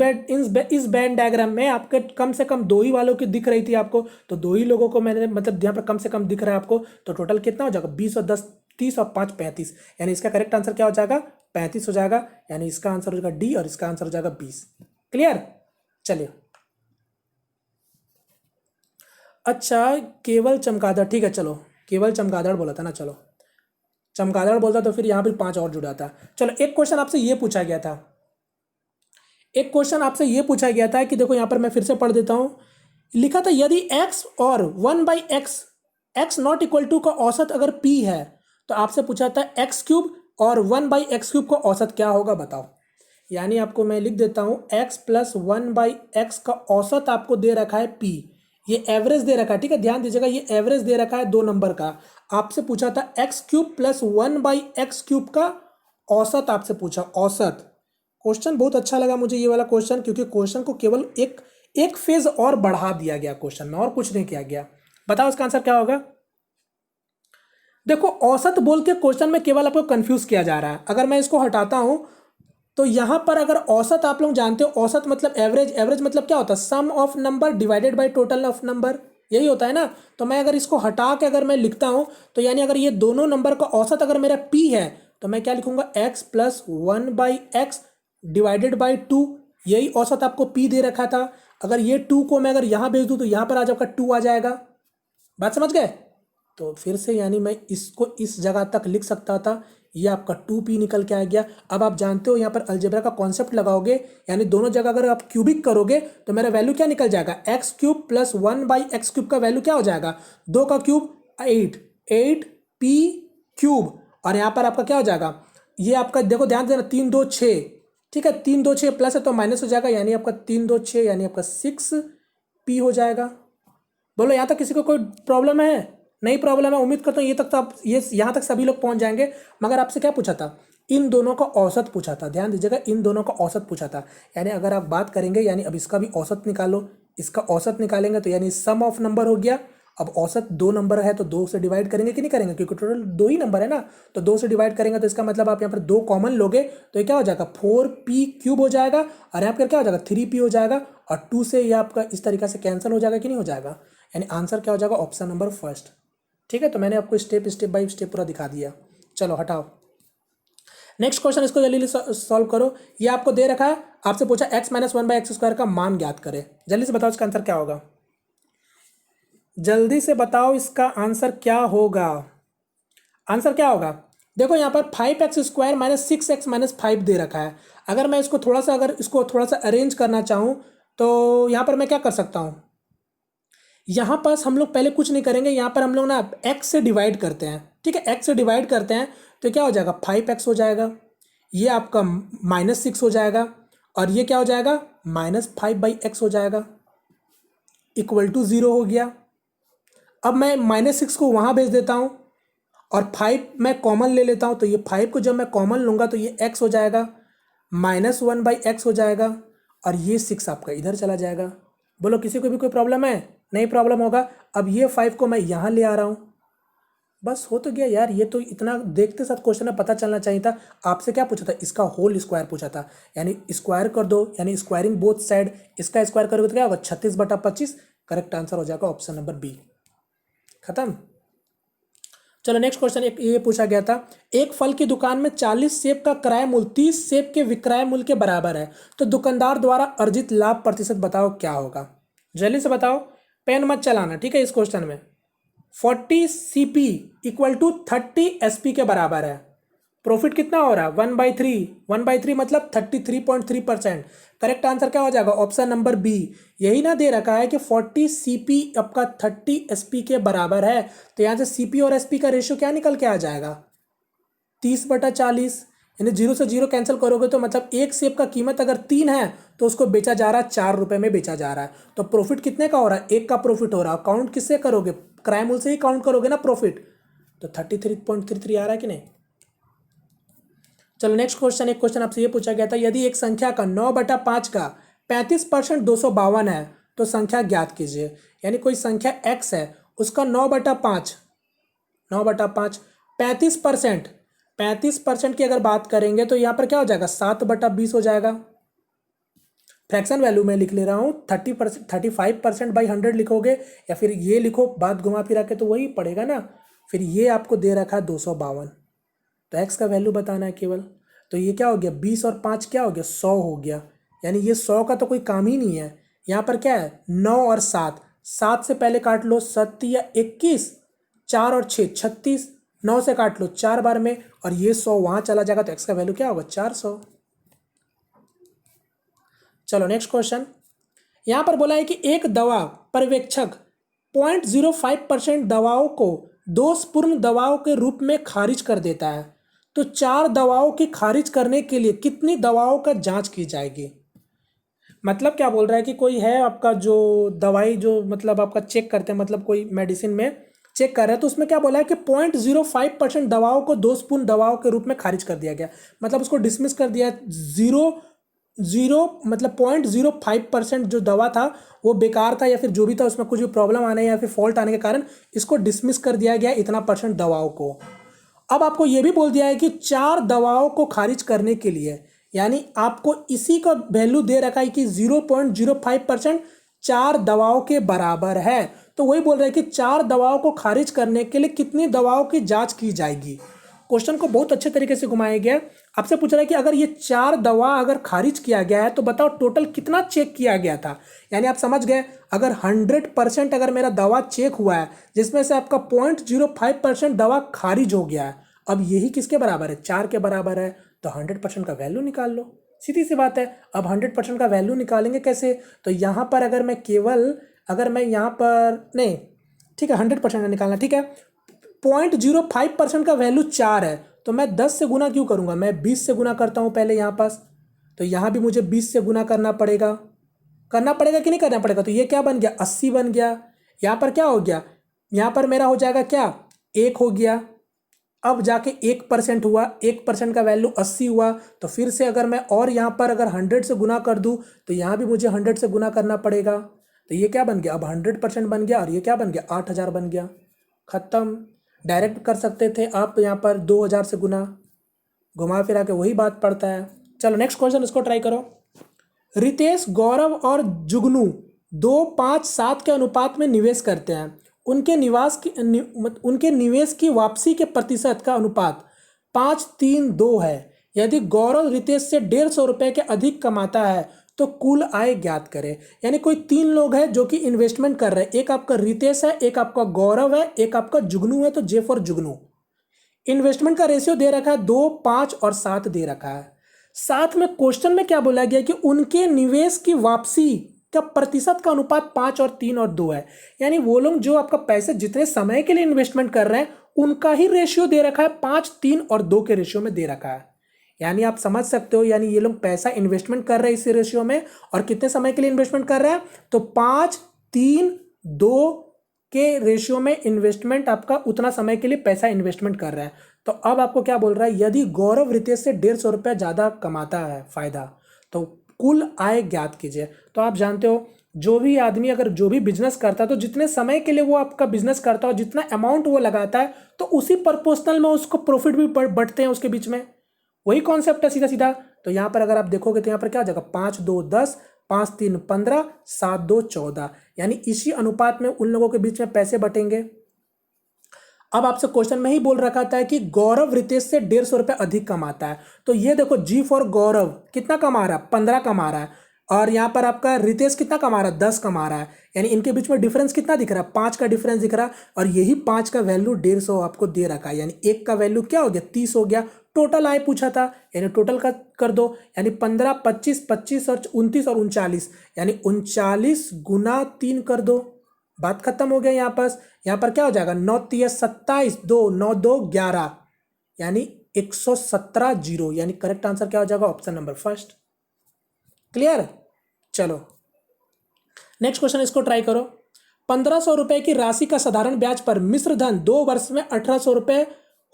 बैंड डायग्राम में आपके कम से कम 2 ही वालों की दिख रही थी आपको, तो 2 ही लोगों को मैंने मतलब यहाँ पर कम से कम दिख रहा है आपको, तो टोटल कितना हो जाएगा, 20 और 10 30 और 5 35, यानी इसका करेक्ट आंसर क्या हो जाएगा, 35 हो जाएगा, यानी इसका आंसर हो जाएगा डी और इसका आंसर हो जाएगा 20। क्लियर। चलिए अच्छा, केवल चमगादड़, ठीक है चलो, केवल चमगादड़ बोला था ना, चलो चमगादड़ बोलता तो फिर यहाँ भी 5 और जुड़ जाता। चलो एक क्वेश्चन आपसे ये पूछा गया था, एक क्वेश्चन आपसे ये पूछा गया था कि देखो यहाँ पर मैं फिर से पढ़ देता हूँ। लिखा था यदि x और 1/x x not equal to का औसत अगर p है तो आपसे पूछा था x क्यूब और 1/x³ का औसत क्या होगा बताओ। यानी आपको मैं लिख देता हूँ x प्लस 1/x का औसत आपको दे रखा है p, ये एवरेज दे रखा है, ठीक है, ध्यान दीजिएगा, ये एवरेज दे रखा है 2 नंबर का। आपसे पूछा था x³ प्लस 1/x³ का औसत आपसे पूछा, औसत। क्वेश्चन बहुत अच्छा लगा मुझे ये वाला क्वेश्चन, क्योंकि क्वेश्चन को केवल एक फेज और बढ़ा दिया गया क्वेश्चन में, और कुछ नहीं किया गया। बताओ इसका आंसर क्या होगा। देखो औसत बोल के क्वेश्चन में केवल आपको कंफ्यूज किया जा रहा है। अगर मैं इसको हटाता हूं तो यहां पर अगर औसत, आप लोग जानते हो औसत मतलब एवरेज, एवरेज मतलब क्या होता है, sum of number divided by total of number, यही होता है ना। तो मैं अगर इसको हटा के अगर मैं लिखता हूं तो यानी अगर ये दोनों नंबर का औसत अगर मेरा p है तो मैं क्या लिखूंगा, x plus 1/x divided by 2, यही औसत आपको p दे रखा था। अगर ये 2 को मैं अगर यहाँ भेज दूँ तो यहाँ पर आज आपका 2 आ जाएगा। बात समझ गए। तो फिर से यानी मैं इसको इस जगह तक लिख सकता था, ये आपका 2p निकल के आ गया। अब आप जानते हो यहाँ पर अलजेब्रा का कॉन्सेप्ट लगाओगे, यानी दोनों जगह अगर आप क्यूबिक करोगे तो मेरा वैल्यू क्या निकल जाएगा, x³ प्लस 1/x³ का वैल्यू क्या हो जाएगा, 2 का क्यूब 8, 8p³ और यहाँ पर आपका क्या हो जाएगा, ये आपका देखो ध्यान देना 3 2 6, ठीक है, 3 2 6 प्लस है तो माइनस हो जाएगा, यानी आपका 3 2 6 यानी आपका 6p हो जाएगा। बोलो यहाँ तक किसी को कोई प्रॉब्लम है, नहीं प्रॉब्लम है, उम्मीद करता हूँ ये तक तो आप, ये यहाँ तक सभी लोग पहुँच जाएंगे। मगर आपसे क्या पूछा था, इन दोनों का औसत पूछा था, ध्यान दीजिएगा, इन दोनों का औसत पूछा था। यानी अगर आप बात करेंगे, यानी अब इसका भी औसत निकालो, इसका औसत निकालेंगे तो यानी सम ऑफ नंबर हो गया। अब औसत 2 नंबर है तो 2 से डिवाइड करेंगे कि नहीं करेंगे, क्योंकि टोटल 2 ही नंबर है ना, तो 2 से डिवाइड करेंगे तो इसका मतलब आप यहाँ पर 2 कॉमन लोगे तो ये क्या हो जाएगा, 4p³ हो जाएगा, और यहाँ पर क्या हो जाएगा 3p हो जाएगा, और 2 से ये आपका इस तरीके से कैंसिल हो जाएगा कि नहीं हो जाएगा। यानी आंसर क्या हो जाएगा, ऑप्शन नंबर फर्स्ट। ठीक है, तो मैंने आपको स्टेप बाय स्टेप पूरा दिखा दिया। चलो हटाओ नेक्स्ट क्वेश्चन, इसको जल्दी सॉल्व करो। ये आपको दे रखा है, आपसे पूछा x माइनस 1/x² का मान ज्ञात करें। जल्दी से बताओ इसका आंसर क्या होगा, जल्दी से बताओ इसका आंसर क्या होगा। आंसर क्या होगा, देखो यहाँ पर 5x² माइनस 6x माइनस 5 दे रखा है। अगर मैं इसको थोड़ा सा, अगर इसको थोड़ा सा अरेंज करना चाहूँ तो यहाँ पर मैं क्या कर सकता हूँ, यहाँ पर हम लोग पहले कुछ नहीं करेंगे, यहाँ पर हम लोग ना x से डिवाइड करते हैं, ठीक है, x से डिवाइड करते हैं तो क्या हो जाएगा 5x हो जाएगा, ये आपका -6 हो जाएगा, और ये क्या हो जाएगा -5/x हो जाएगा, इक्वल टू 0 हो गया। अब मैं -6 को वहाँ भेज देता हूँ और 5 मैं कॉमन ले लेता हूँ, तो ये 5 को जब मैं कॉमन लूँगा तो ये x हो जाएगा, -1/x हो जाएगा, और ये 6 आपका इधर चला जाएगा। बोलो किसी को भी कोई प्रॉब्लम है, नहीं प्रॉब्लम होगा। अब ये 5 को मैं यहाँ ले आ रहा हूँ, बस हो तो गया यार। ये तो इतना देखते साथ क्वेश्चन में पता चलना चाहिए था। आपसे क्या पूछा था, इसका होल स्क्वायर पूछा था, यानी स्क्वायर कर दो, यानी स्क्वायरिंग बोथ साइड, इसका स्क्वायर करोगे तो क्या होगा 36/25। करेक्ट आंसर हो जाएगा ऑप्शन नंबर बी। खत्म। चलो नेक्स्ट क्वेश्चन, एक ये पूछा गया था, एक फल की दुकान में 40 सेब का क्रय मूल्य 30 सेब के विक्रय मूल्य के बराबर है, तो दुकानदार द्वारा अर्जित लाभ प्रतिशत बताओ क्या होगा। जल्दी से बताओ, पेन मत चलाना, ठीक है। इस क्वेश्चन में 40 CP इक्वल टू 30 SP के बराबर है। प्रॉफिट कितना हो रहा है 1/3, 1/3 मतलब 33.3%। करेक्ट आंसर क्या हो जाएगा, ऑप्शन नंबर बी। यही ना दे रखा है कि 40 CP आपका 30 SP के बराबर है, तो यहाँ से CP और SP का रेशियो क्या निकल के आ जाएगा 30/40, यानी 0 से 0 कैंसिल करोगे तो मतलब एक सेब का कीमत अगर 3 है तो उसको बेचा जा रहा है 4 रुपये में बेचा जा रहा है। तो प्रॉफिट कितने का हो रहा है, एक का प्रॉफिट हो रहा है। काउंट किससे करोगे, क्रय मूल्य से ही काउंट करोगे ना प्रॉफिट, तो 33.33 आ रहा है कि नहीं। चलो नेक्स्ट क्वेश्चन, एक क्वेश्चन आपसे ये पूछा गया था, यदि एक संख्या का 9/5 का 35% 252 है तो संख्या ज्ञात कीजिए। यानी कोई संख्या x है, उसका 9/5 35%, 35% की अगर बात करेंगे तो यहाँ पर क्या हो जाएगा 7/20 हो जाएगा। फ्रैक्शन वैल्यू में लिख ले रहा हूँ, 30%, 35%/100 लिखोगे या फिर ये लिखो बात घुमा फिरा के तो वही पड़ेगा ना। फिर ये आपको दे रखा है 252, तो x का वैल्यू बताना है केवल। तो ये क्या हो गया 20 और 5 क्या हो गया 100 हो गया, यानी ये 100 का तो कोई काम ही नहीं है। यहाँ पर क्या है 9 और 7, 7 से पहले काट लो 7 या 21, 4 और 6 36, 9 से काट लो 4 बार में, और ये 100 वहाँ चला जाएगा, तो एक्स का वैल्यू क्या होगा 400। चलो नेक्स्ट क्वेश्चन। यहाँ पर बोला है कि एक दवा पर्यवेक्षक 0.05% दवाओं को दोषपूर्ण दवाओं के रूप में खारिज कर देता है, तो 4 दवाओं की खारिज करने के लिए कितनी दवाओं का जांच की जाएगी। मतलब क्या बोल रहा है कि कोई है आपका जो दवाई जो मतलब आपका चेक करते हैं, मतलब कोई मेडिसिन में चेक कर रहा है, तो उसमें क्या बोला है कि 0.05% दवाओं को दोषपूर्ण दवाओं के रूप में खारिज कर दिया गया, मतलब उसको डिसमिस कर दिया। जीरो मतलब 0.05% जो दवा था वो बेकार था, या फिर जो भी था उसमें कुछ भी प्रॉब्लम आने या फिर फॉल्ट आने के कारण इसको डिसमिस कर दिया गया इतना परसेंट दवाओं को। अब आपको ये भी बोल दिया है कि 4 दवाओं को खारिज करने के लिए, यानी आपको इसी का वैल्यू दे रखा है कि 0.05% 4 दवाओं के बराबर है। तो वही बोल रहा है कि 4 दवाओं को खारिज करने के लिए कितनी दवाओं की जांच की जाएगी। क्वेश्चन को बहुत अच्छे तरीके से घुमाया गया। आपसे पूछ रहा है कि अगर ये 4 दवा अगर खारिज किया गया है तो बताओ टोटल कितना चेक किया गया था। यानी आप समझ गए, अगर 100% अगर मेरा दवा चेक हुआ है जिसमें से आपका 0.05% दवा खारिज हो गया है, अब यही किसके बराबर है 4 के बराबर है, तो 100% का वैल्यू निकाल लो, सीधी सी बात है। अब 100% का वैल्यू निकालेंगे कैसे, तो यहाँ पर अगर मैं केवल अगर मैं यहाँ पर नहीं, ठीक है 100% निकालना, ठीक है 0.05% का वैल्यू 4 है, तो मैं 10 से गुना क्यों करूँगा, मैं 20 से गुना करता हूँ पहले यहाँ पास, तो यहाँ भी मुझे 20 से गुना करना पड़ेगा कि नहीं करना पड़ेगा, तो ये क्या बन गया 80 बन गया। यहाँ पर क्या हो गया, यहाँ पर मेरा हो जाएगा क्या 1 हो गया, अब जाके 1% हुआ, 1% का वैल्यू 80 हुआ, तो फिर से अगर मैं और यहाँ पर अगर 100 से गुना कर दूँ तो यहाँ भी मुझे 100 से गुना करना पड़ेगा, तो ये क्या बन गया अब 100% बन गया, और ये क्या बन गया 8000 बन गया, खत्म। डायरेक्ट कर सकते थे आप यहाँ पर 2000 से गुना, घुमा फिरा के वही बात पड़ता है। चलो नेक्स्ट क्वेश्चन इसको ट्राई करो। रितेश, गौरव और जुगनू 2, 5, 7 के अनुपात में निवेश करते हैं, उनके निवेश की वापसी के प्रतिशत का अनुपात 5-3-2 है। यदि गौरव रितेश से 150 रुपये के अधिक कमाता है तो कुल आय ज्ञात करें। यानी कोई 3 लोग हैं जो कि इन्वेस्टमेंट कर रहे हैं, एक आपका रितेश है, एक आपका गौरव है, एक आपका जुगनू है, तो जे फॉर जुगनू। इन्वेस्टमेंट का रेशियो दे रखा है 2, 5 और 7 दे रखा है। साथ में क्वेश्चन में क्या बोला गया कि उनके निवेश की वापसी का प्रतिशत का अनुपात 5 और 3 और 2 है। यानी वो लोग जो आपका पैसे जितने समय के लिए इन्वेस्टमेंट कर रहे हैं उनका ही रेशियो दे रखा है, 5, 3 और 2 के रेशियो में दे रखा है। यानी आप समझ सकते हो, यानी ये लोग पैसा इन्वेस्टमेंट कर रहे हैं इस रेशियो में, और कितने समय के लिए इन्वेस्टमेंट कर रहे हैं, तो 5, 3, 2 के रेशियो में इन्वेस्टमेंट आपका उतना समय के लिए पैसा इन्वेस्टमेंट कर रहा है। तो अब आपको क्या बोल रहा है, यदि गौरव रितेश से 150 रुपया ज़्यादा कमाता है फायदा, तो कुल आय ज्ञात कीजिए। तो आप जानते हो जो भी आदमी अगर जो भी बिजनेस करता है तो जितने समय के लिए वो आपका बिजनेस करता है और जितना अमाउंट वो लगाता है तो उसी प्रोपोर्शनल में उसको प्रॉफिट भी बढ़ते हैं उसके बीच में, वही कॉन्सेप्ट है सीधा सीधा। तो यहाँ पर अगर आप देखोगे तो यहाँ पर क्या हो जाएगा 5, 2, 10, 5, 3, 15, 7, 2, 14, यानी इसी अनुपात में उन लोगों के बीच में पैसे बटेंगे। अब आपसे क्वेश्चन में ही बोल रखा था कि गौरव रितेश से 150 रुपये अधिक कमाता है, तो ये देखो जी फॉर गौरव कितना कमा रहा है 15 कमा रहा है, और यहाँ पर आपका रितेश कितना कमा रहा है 10 कमा रहा है, यानी इनके बीच में डिफरेंस कितना दिख रहा है 5 का डिफरेंस दिख रहा है, और यही 5 का वैल्यू 150 आपको दे रखा है, यानी एक का वैल्यू क्या हो गया 30 हो गया। टोटल आय पूछा था, यानी टोटल का कर दो, यानी 15, 25, 25 और 29 और 39, यानी 39 गुना 3 कर दो, बात खत्म हो गया। यहाँ पर क्या हो जाएगा 9 3 27, 2 9 2 11, यानी 117 जीरो, यानी करेक्ट आंसर क्या हो जाएगा ऑप्शन नंबर फर्स्ट। क्लियर। चलो नेक्स्ट क्वेश्चन इसको ट्राई करो। 1500 रुपए की राशि का साधारण ब्याज पर मिश्र धन 2 वर्ष में 1800 रुपए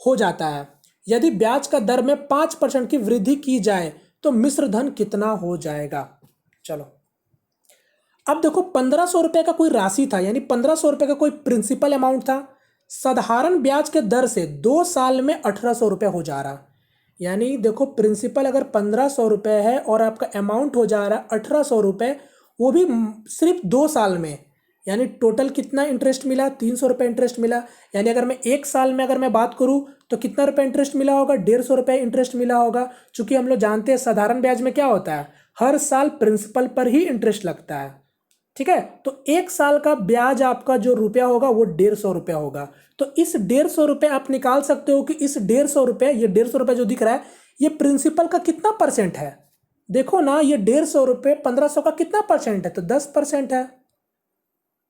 हो जाता है। यदि ब्याज का दर में 5% की वृद्धि की जाए तो मिश्र धन कितना हो जाएगा। चलो अब देखो 1500 रुपये का कोई राशि था, यानी 1500 रुपये का कोई प्रिंसिपल अमाउंट था, साधारण ब्याज के दर से 2 साल में 1800 रुपये हो जा रहा, यानी देखो प्रिंसिपल अगर 1500 रुपये है और आपका अमाउंट हो जा रहा है 1800 रुपये, वो भी सिर्फ 2 साल में, यानी टोटल कितना इंटरेस्ट मिला 300 रुपये इंटरेस्ट मिला। यानी अगर मैं 1 साल में अगर मैं बात करूँ तो कितना रुपये इंटरेस्ट मिला होगा 150 रुपये इंटरेस्ट मिला होगा। चूंकि हम लोग जानते हैं साधारण ब्याज में क्या होता है, हर साल प्रिंसिपल पर ही इंटरेस्ट लगता है, ठीक है। तो 1 साल का ब्याज आपका जो रुपया होगा वो 150 रुपया होगा। तो इस 150 रुपये आप निकाल सकते हो कि इस 150 रुपये, ये 150 रुपये जो दिख रहा है ये प्रिंसिपल का कितना परसेंट है। देखो ना, ये 150 रुपये 1500 का कितना परसेंट है, तो 10% है।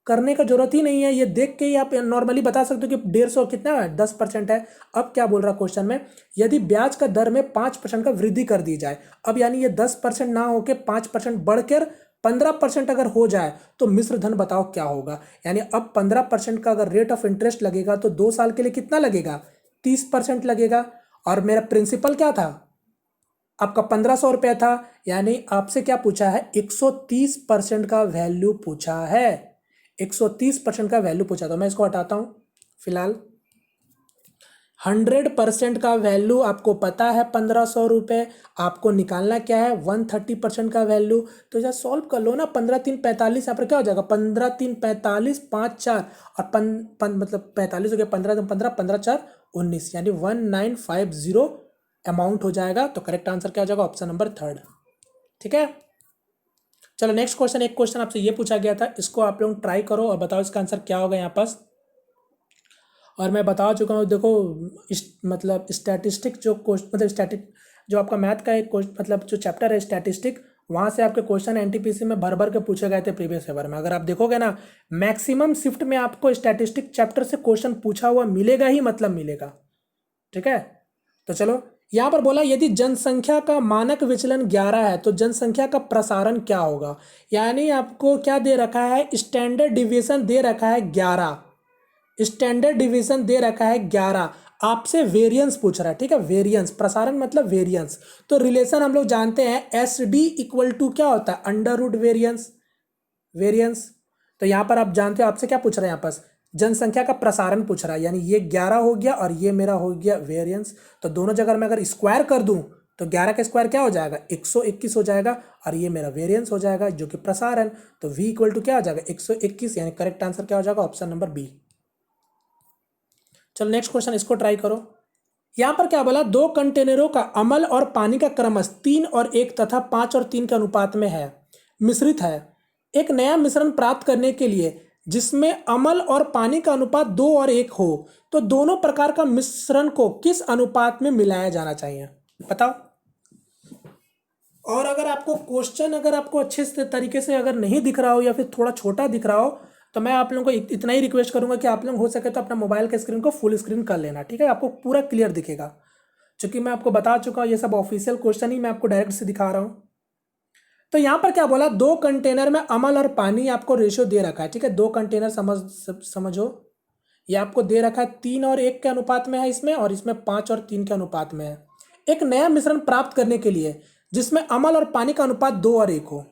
करने का जरूरत ही नहीं है, ये देख के ही आप नॉर्मली बता सकते हो कि 150 कितना है, 10% है। अब क्या बोल रहा क्वेश्चन में, यदि ब्याज का दर में 5% का वृद्धि कर दी जाए। अब यानी ये 10% ना होके 5% बढ़कर 15% अगर हो जाए तो मिश्र धन बताओ क्या होगा। यानी अब 15% का अगर रेट ऑफ इंटरेस्ट लगेगा तो 2 साल के लिए कितना लगेगा, 30% लगेगा। और मेरा प्रिंसिपल क्या था, आपका 1500 रुपया था। यानी आपसे क्या पूछा है, 130% का वैल्यू पूछा है। 130% का वैल्यू पूछा, तो मैं इसको हटाता हूं फिलहाल। 100% का वैल्यू आपको पता है 1500 रुपये, आपको निकालना क्या है 130% का वैल्यू। तो इसे सॉल्व कर लो ना, 15 3 45, यहाँ पर क्या हो जाएगा 15 3 45, 5 4 और मतलब 45 हो गया, 15 2 15, 15 4 19, यानी 1950 अमाउंट हो जाएगा। तो करेक्ट आंसर क्या हो जाएगा, ऑप्शन नंबर 3। ठीक है, चलो नेक्स्ट क्वेश्चन। एक क्वेश्चन आपसे ये पूछा गया था, इसको आप लोग ट्राई करो और बताओ इसका आंसर क्या होगा यहाँ पास। और मैं बता चुका हूँ, देखो मतलब स्टैटिस्टिक जो मतलब स्टैटिक जो आपका मैथ का एक मतलब जो चैप्टर है स्टैटिस्टिक, वहाँ से आपके क्वेश्चन एनटीपीसी में भर भर के पूछे गए थे प्रीवियस पेपर में। अगर आप देखोगे ना, मैक्सिमम शिफ्ट में आपको स्टैटिस्टिक चैप्टर से क्वेश्चन पूछा हुआ मिलेगा ही, मतलब मिलेगा। ठीक है, तो चलो यहाँ पर बोला यदि जनसंख्या का मानक विचलन 11 है तो जनसंख्या का प्रसारण क्या होगा। यानी आपको क्या दे रखा है, स्टैंडर्ड डिविएशन दे रखा है 11, स्टैंडर्ड डिवीजन दे रखा है 11, आपसे वेरिएंस पूछ रहा है। ठीक है, वेरिएंस, प्रसारण मतलब वेरिएंस। तो रिलेशन हम लोग जानते हैं, एस डी इक्वल टू क्या होता है, अंडर रूट वेरिएंस, वेरिएंस। तो यहाँ पर आप जानते हो आपसे क्या पूछ रहा है, यहाँ पर जनसंख्या का प्रसारण पूछ रहा है। यानी ये 11 हो गया और ये मेरा हो गया वेरिएंस। तो दोनों जगह मैं अगर स्क्वायर कर दूं तो 11 का स्क्वायर क्या हो जाएगा, 121 हो जाएगा, और ये मेरा वेरिएंस हो जाएगा जो कि प्रसारण। तो v इक्वल टू क्या हो जाएगा, 121, यानी करेक्ट आंसर क्या हो जाएगा, ऑप्शन नंबर बी। चलो नेक्स्ट क्वेश्चन, इसको ट्राई करो। यहां पर क्या बोला, 2 कंटेनरों का अम्ल और पानी का क्रमश 3 और 1 तथा 5 और 3 के अनुपात में है, मिश्रित है। एक नया मिश्रण प्राप्त करने के लिए जिसमें अम्ल और पानी का अनुपात 2 और 1 हो, तो दोनों प्रकार का मिश्रण को किस अनुपात में मिलाया जाना चाहिए, बताओ। और अगर आपको क्वेश्चन अगर आपको अच्छे से तरीके से अगर नहीं दिख रहा हो या फिर थोड़ा छोटा दिख रहा हो, तो मैं आप लोगों को इतना ही रिक्वेस्ट करूंगा कि आप लोग हो सके तो अपना मोबाइल के स्क्रीन को फुल स्क्रीन कर लेना। ठीक है, आपको पूरा क्लियर दिखेगा, क्योंकि मैं आपको बता चुका हूँ ये सब ऑफिशियल क्वेश्चन ही मैं आपको डायरेक्ट से दिखा रहा हूँ। तो यहाँ पर क्या बोला, 2 कंटेनर में अम्ल और पानी आपको रेशियो दे रखा है। ठीक है, 2 कंटेनर समझो, ये आपको दे रखा है 3 और 1 के अनुपात में है इसमें, और इसमें 5 और 3 के अनुपात में है। एक नया मिश्रण प्राप्त करने के लिए जिसमें अम्ल और पानी का अनुपात 2 और 1 हो,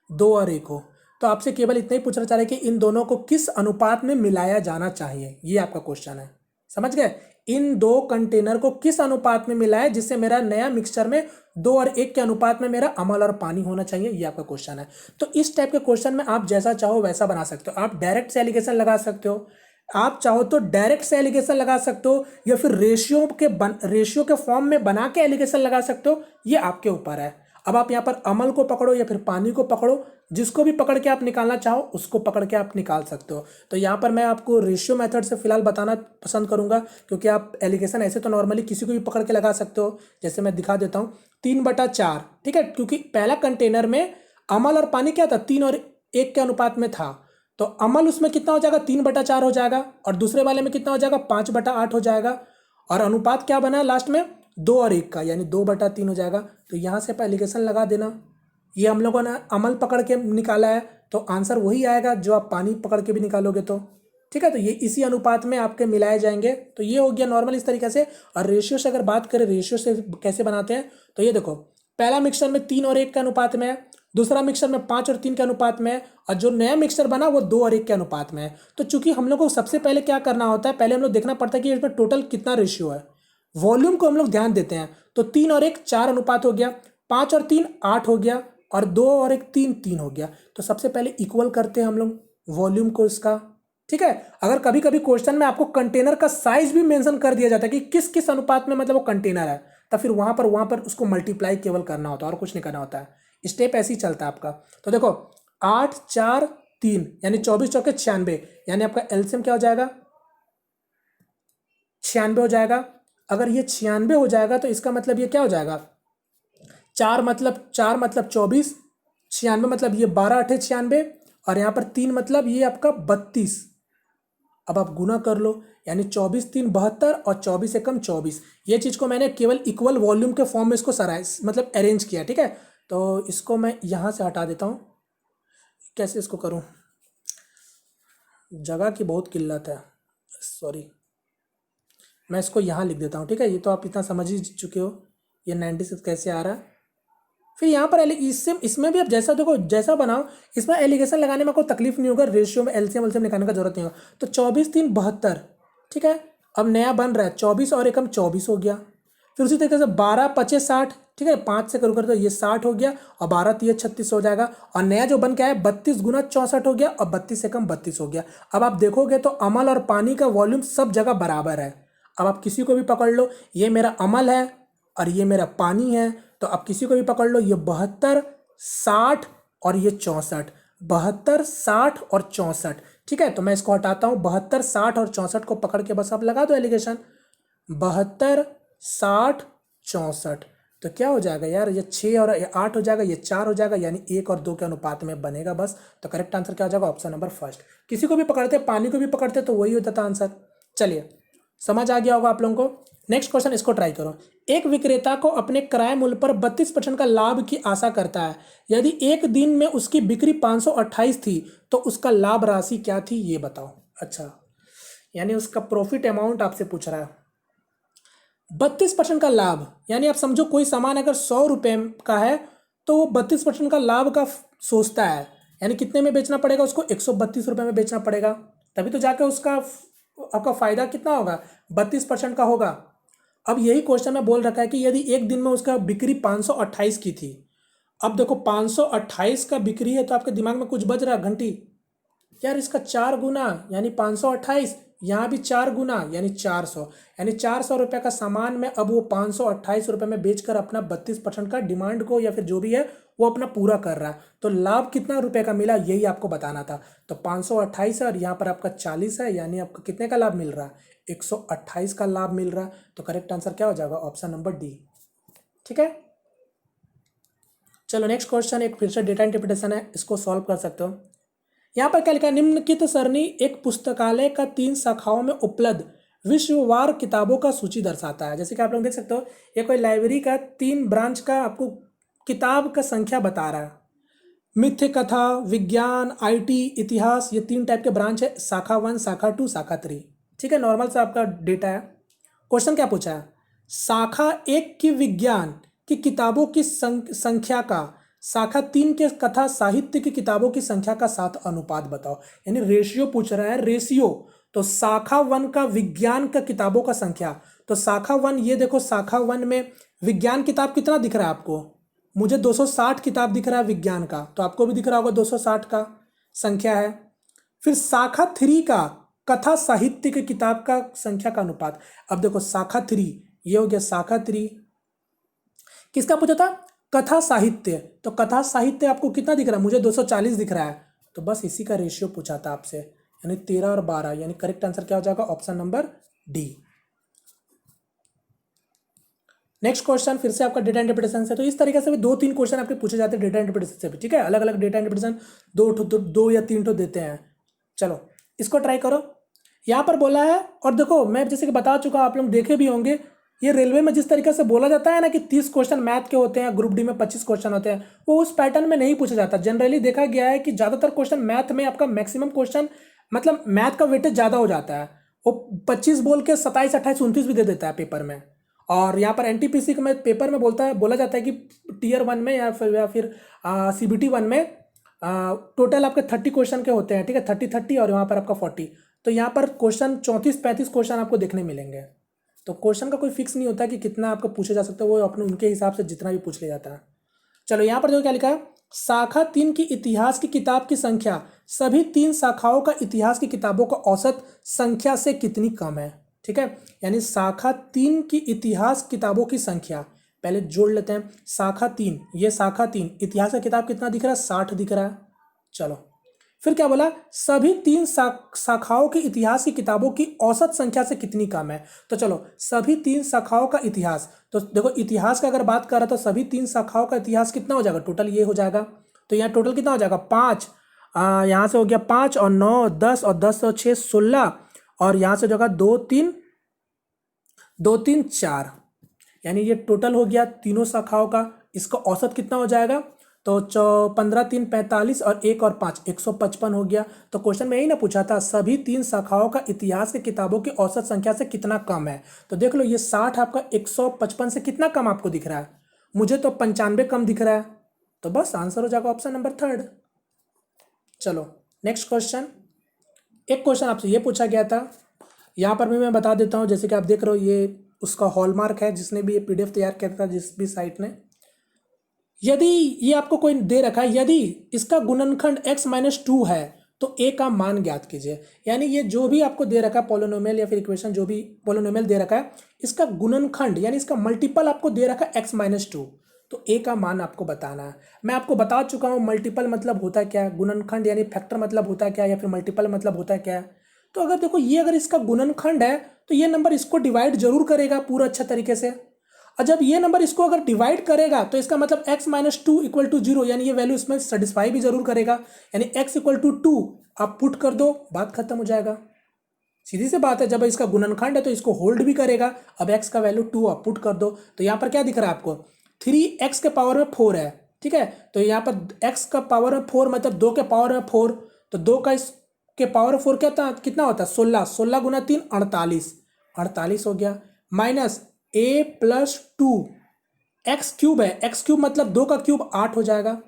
2 और 1 हो, तो आपसे केवल इतना ही पूछना चाह रहे हैं कि इन दोनों को किस अनुपात में मिलाया जाना चाहिए, ये आपका क्वेश्चन है। समझ गए, इन 2 कंटेनर को किस अनुपात में मिलाए जिससे मेरा नया मिक्सचर में 2 और 1 के अनुपात में मेरा अम्ल और पानी होना चाहिए, ये आपका क्वेश्चन है। तो इस टाइप के क्वेश्चन में आप जैसा चाहो वैसा बना सकते हो। आप डायरेक्ट से एलिगेशन लगा सकते हो, आप चाहो तो डायरेक्ट से एलिगेशन लगा सकते हो, या फिर रेशियो के फॉर्म में बना के एलिगेशन लगा सकते हो, ये आपके ऊपर है। अब आप यहाँ पर अम्ल को पकड़ो या फिर पानी को पकड़ो, जिसको भी पकड़ के आप निकालना चाहो उसको पकड़ के आप निकाल सकते हो। तो यहाँ पर मैं आपको रेशियो मेथड से फिलहाल बताना पसंद करूंगा, क्योंकि आप एलिगेशन ऐसे तो नॉर्मली किसी को भी पकड़ के लगा सकते हो। जैसे मैं दिखा देता हूँ, 3/4। ठीक है, क्योंकि पहला कंटेनर में अम्ल और पानी क्या था, 3 और 1 के अनुपात में था, तो अम्ल उसमें कितना हो जाएगा, 3/4 हो जाएगा, और दूसरे वाले में कितना हो जाएगा, 5/8 हो जाएगा, और अनुपात क्या बना है लास्ट में, 2 और 1 का, यानी 2/3 हो जाएगा। तो यहाँ से आप एलिगेशन लगा देना। ये हम लोगों ने अम्ल पकड़ के निकाला है, तो आंसर वही आएगा जो आप पानी पकड़ के भी निकालोगे तो। ठीक है, तो ये इसी अनुपात में आपके मिलाए जाएंगे। तो ये हो गया नॉर्मल इस तरीके से। और रेशियो से अगर बात करें, रेशियो से कैसे बनाते हैं, तो ये देखो, पहला मिक्सचर में 3 और 1 के अनुपात में है, दूसरा मिक्सचर में 5 और 3 के अनुपात में है, और जो नया मिक्सचर बना वो 2 और 1 के अनुपात में है। तो चूंकि हम लोग को सबसे पहले क्या करना होता है, पहले हम लोग देखना पड़ता है कि इसमें टोटल कितना रेशियो है, वॉल्यूम को हम लोग ध्यान देते हैं। तो 3 और 1 4 अनुपात हो गया, 5 और 3 8 हो गया, और 2 और 1 3 हो गया। तो सबसे पहले इक्वल करते हैं हम लोग वॉल्यूम को इसका। ठीक है, अगर कभी कभी क्वेश्चन में आपको कंटेनर का साइज भी मेंशन कर दिया जाता है कि किस किस अनुपात में मतलब वो कंटेनर है, तो फिर वहां पर उसको मल्टीप्लाई केवल करना होता है और कुछ नहीं करना होता है। स्टेप ऐसे ही चलता है आपका। तो देखो, 8 4 3 यानी 24 चौके 96, यानी आपका एलसीएम क्या हो जाएगा? 96 हो जाएगा। अगर ये 96 हो जाएगा तो इसका मतलब ये क्या हो जाएगा? 4 मतलब 24, 96 मतलब ये 12 8 96, और यहाँ पर 3 मतलब ये आपका 32। अब आप गुना कर लो, यानी 24 3 72 और 24 एकम 24। ये चीज़ को मैंने केवल इक्वल वॉल्यूम के फॉर्म में इसको सराय मतलब अरेंज किया, ठीक है। तो इसको मैं यहाँ से हटा देता हूँ। कैसे इसको करूँ, जगह की बहुत किल्लत है, सॉरी। मैं इसको यहाँ लिख देता हूँ, ठीक है। ये तो आप इतना समझ ही चुके हो, ये 96 कैसे आ रहा है। फिर यहाँ पर इसमें भी आप जैसा देखो, जैसा बनाओ, इसमें एलिगेशन लगाने में कोई तकलीफ नहीं होगा, रेशियो में एलसीएम निकालने का जरूरत नहीं होगा। तो 24 3 72, ठीक है। अब नया बन रहा है 24 और एकम 24 हो गया। फिर उसी तरीके से 12 25 60, ठीक है, 5 से करो कर तो ये 60 हो गया, और 12 3 36 हो जाएगा। और नया जो बन के आया 32 गुना 64 हो गया, और 32 एकम 32 हो गया। अब आप देखोगे तो अमल और पानी का वॉल्यूम सब जगह बराबर है। अब आप किसी को भी पकड़ लो, ये मेरा अमल है और ये मेरा पानी है, तो आप किसी को भी पकड़ लो, ये 72 60 और ये 64, 72 60 और 64, ठीक है। तो मैं इसको हटाता हूँ, 72 60 और 64 को पकड़ के बस आप लगा दो एलिगेशन, 72 60 64। तो क्या हो जाएगा यार, ये 6 और 8 हो जाएगा, ये 4 हो जाएगा, यानी 1 और 2 के अनुपात में बनेगा बस। तो करेक्ट आंसर क्या हो जाएगा? Option number first. किसी को भी पकड़ते, पानी को भी पकड़ते तो वही होता था आंसर। चलिए, समझ आ गया होगा आप लोगों को। नेक्स्ट क्वेश्चन, इसको ट्राई करो। एक विक्रेता को अपने क्रय मूल्य पर 32% का लाभ की आशा करता है। यदि एक दिन में उसकी बिक्री 528 थी तो उसका लाभ राशि क्या थी, ये बताओ। अच्छा, यानी उसका प्रॉफिट अमाउंट आपसे पूछ रहा है। 32% का लाभ, यानी आप समझो कोई सामान अगर 100 रुपये का है तो वो 32% का लाभ का सोचता है, यानी कितने में बेचना पड़ेगा उसको? 132 रुपये में बेचना पड़ेगा, तभी तो जाकर उसका आपका फायदा कितना होगा? 32% का होगा। अब यही क्वेश्चन में बोल रखा है कि यदि एक दिन में उसका बिक्री 528 की थी। अब देखो 528 का बिक्री है तो आपके दिमाग में कुछ बज रहा है घंटी, यार इसका 4 गुना यानी 528, यहाँ भी 4 गुना यानी 400, यानी 400 रुपये का सामान में अब वो 528 रुपये में बेचकर अपना 32% का डिमांड को या फिर जो भी है वो अपना पूरा कर रहा है। तो लाभ कितना रुपए का मिला, यही आपको बताना था। तो 528 है और यहाँ पर आपका 40 है, यानी आपको कितने का लाभ मिल रहा है? 128 का लाभ मिल रहा है। तो करेक्ट आंसर क्या हो जाएगा? ऑप्शन नंबर डी, ठीक है। चलो नेक्स्ट क्वेश्चन, एक फिर से डेटा इंटरप्रिटेशन है, इसको सॉल्व कर सकते हो। यहाँ पर क्या लिखा है? निम्नलिखित सरणी एक पुस्तकालय का 3 शाखाओं में उपलब्ध विश्ववार किताबों का सूची दर्शाता है। जैसे कि आप लोग देख सकते हो, ये कोई लाइब्रेरी का 3 ब्रांच का आपको किताब का संख्या बता रहा है। मिथ्य कथा, विज्ञान, आईटी, इतिहास, ये 3 टाइप के ब्रांच है, शाखा 1 शाखा 2 शाखा 3, ठीक है। नॉर्मल सा आपका डेटा है। क्वेश्चन क्या पूछा है? शाखा 1 की विज्ञान की किताबों की संख्या का शाखा 3 के कथा साहित्य की किताबों की संख्या का साथ अनुपात बताओ, यानी रेशियो पूछ रहा है, रेशियो। तो शाखा 1 का विज्ञान का किताबों का संख्या, तो शाखा 1, ये देखो शाखा 1 में विज्ञान किताब कितना दिख रहा है आपको? मुझे 260 किताब दिख रहा है विज्ञान का, तो आपको भी दिख रहा होगा 260 का संख्या है। फिर शाखा 3 का कथा साहित्य की किताब का संख्या का अनुपात। अब देखो शाखा 3, ये हो गया शाखा 3, किसका पूछा था? कथा साहित्य। तो कथा साहित्य आपको कितना दिख रहा है? मुझे 240 दिख रहा है, तो बस इसी का रेशियो पूछा था आपसे, यानी 13 और 12, यानी करेक्ट आंसर क्या हो जाएगा? Option number D. Next question फिर से आपका डेटा इंटरप्रिटेशन से। तो इस तरीके से भी 2-3 क्वेश्चन आपके पूछे जाते हैं डेटा इंटरप्रिटेशन से भी, ठीक है। अलग अलग डेटा इंटरप्रिटेशन 2 या 3 देते हैं। चलो इसको ट्राई करो। यहाँ पर बोला है, और देखो मैं जैसे कि बता चुका, आप लोग देखे भी होंगे, ये रेलवे में जिस तरीके से बोला जाता है ना कि 30 क्वेश्चन मैथ के होते हैं, ग्रुप डी में 25 क्वेश्चन होते हैं, वो उस पैटर्न में नहीं पूछा जाता। जनरली देखा गया है कि ज़्यादातर क्वेश्चन मैथ में आपका मैक्सिमम क्वेश्चन, मतलब मैथ का वेटेज ज़्यादा हो जाता है, वो 25 बोल के 27 28 29 भी दे देता है पेपर में। और यहाँ पर एनटीपीसी में पेपर में बोला जाता है कि टीयर 1 में या फिर CBT 1 में टोटल आपके 30 क्वेश्चन के होते हैं, ठीक है, 30 और यहाँ पर आपका 40। तो यहाँ पर क्वेश्चन 34-35 क्वेश्चन आपको देखने मिलेंगे। तो क्वेश्चन का कोई फिक्स नहीं होता कि कितना आपको पूछा जा सकता है, वो अपने उनके हिसाब से जितना भी पूछ लिया जाता है। चलो यहाँ पर जो क्या लिखा है, शाखा 3 की इतिहास की किताब की संख्या सभी 3 शाखाओं का इतिहास की किताबों का औसत संख्या से कितनी कम है, ठीक है। यानी शाखा 3 की इतिहास किताबों की संख्या, पहले जोड़ लेते हैं। शाखा 3, ये शाखा 3 इतिहास का किताब कितना दिख रहा है? 60 दिख रहा है, चलो फिर क्या बोला, सभी 3 शाखाओं के इतिहास की किताबों की औसत संख्या से कितनी कम है। तो चलो सभी 3 शाखाओं का इतिहास, तो देखो इतिहास का अगर बात कर रहा तो सभी 3 शाखाओं का इतिहास कितना हो जाएगा, टोटल ये हो जाएगा। तो यहाँ टोटल कितना हो जाएगा 5, यहाँ से हो गया 5 और 9 10 और 10 और 6 16, और यहाँ से जो होगा 2 3 4, यानी ये टोटल हो गया तीनों शाखाओं का। इसका औसत कितना हो जाएगा, तो 15 3 45 और 1 और 5 155 हो गया। तो क्वेश्चन में यही ना पूछा था सभी 3 शाखाओं का इतिहास की किताबों की औसत संख्या से कितना कम है। तो देख लो ये 60 आपका 155 से कितना कम आपको दिख रहा है, मुझे तो 95 कम दिख रहा है। तो बस आंसर हो जाएगा ऑप्शन नंबर 3। चलो नेक्स्ट क्वेश्चन। एक क्वेश्चन आपसे ये पूछा गया था, यहाँ पर भी मैं बता देता हूँ। जैसे कि आप देख रहे हो ये उसका हॉलमार्क है, जिसने भी ये पीडीएफ तैयार किया था जिस भी साइट ने। यदि ये आपको कोई दे रखा है, यदि इसका गुणनखंड x-2 है तो a का मान ज्ञात कीजिए। यानी ये जो भी आपको दे रखा है पॉलिनोमियल या फिर इक्वेशन, जो भी पॉलिनोमियल दे रखा है, इसका गुणनखंड यानी इसका मल्टीपल आपको दे रखा है x-2, तो a का मान आपको बताना है। मैं आपको बता चुका हूँ मल्टीपल मतलब होता क्या है, गुणनखंड यानी फैक्टर मतलब होता है क्या, या फिर मल्टीपल मतलब होता है क्या है। तो अगर देखो ये अगर इसका गुणनखंड है तो ये नंबर इसको डिवाइड जरूर करेगा पूरा अच्छा तरीके से, और जब ये नंबर इसको अगर डिवाइड करेगा तो इसका मतलब x-2 इक्वल टू 0, यानी ये वैल्यू इसमें सेटिस्फाई भी जरूर करेगा। यानी x इक्वल टू 2 आप पुट कर दो, बात खत्म हो जाएगा। सीधी सी बात है, जब इसका गुणनखंड है तो इसको होल्ड भी करेगा। अब x का वैल्यू 2 आप पुट कर दो, तो यहाँ पर क्या दिख रहा है आपको, 3x के पावर में 4 है, ठीक है। तो यहाँ पर x का पावर में 4 मतलब 2 के पावर में 4, तो 2 का इस के पावर 4 कितना होता है 16, 16 गुना 3 48, 48 हो गया। माइनस a+2, एक्स क्यूब है, एक्स क्यूब मतलब 2 का क्यूब 8 हो जाएगा,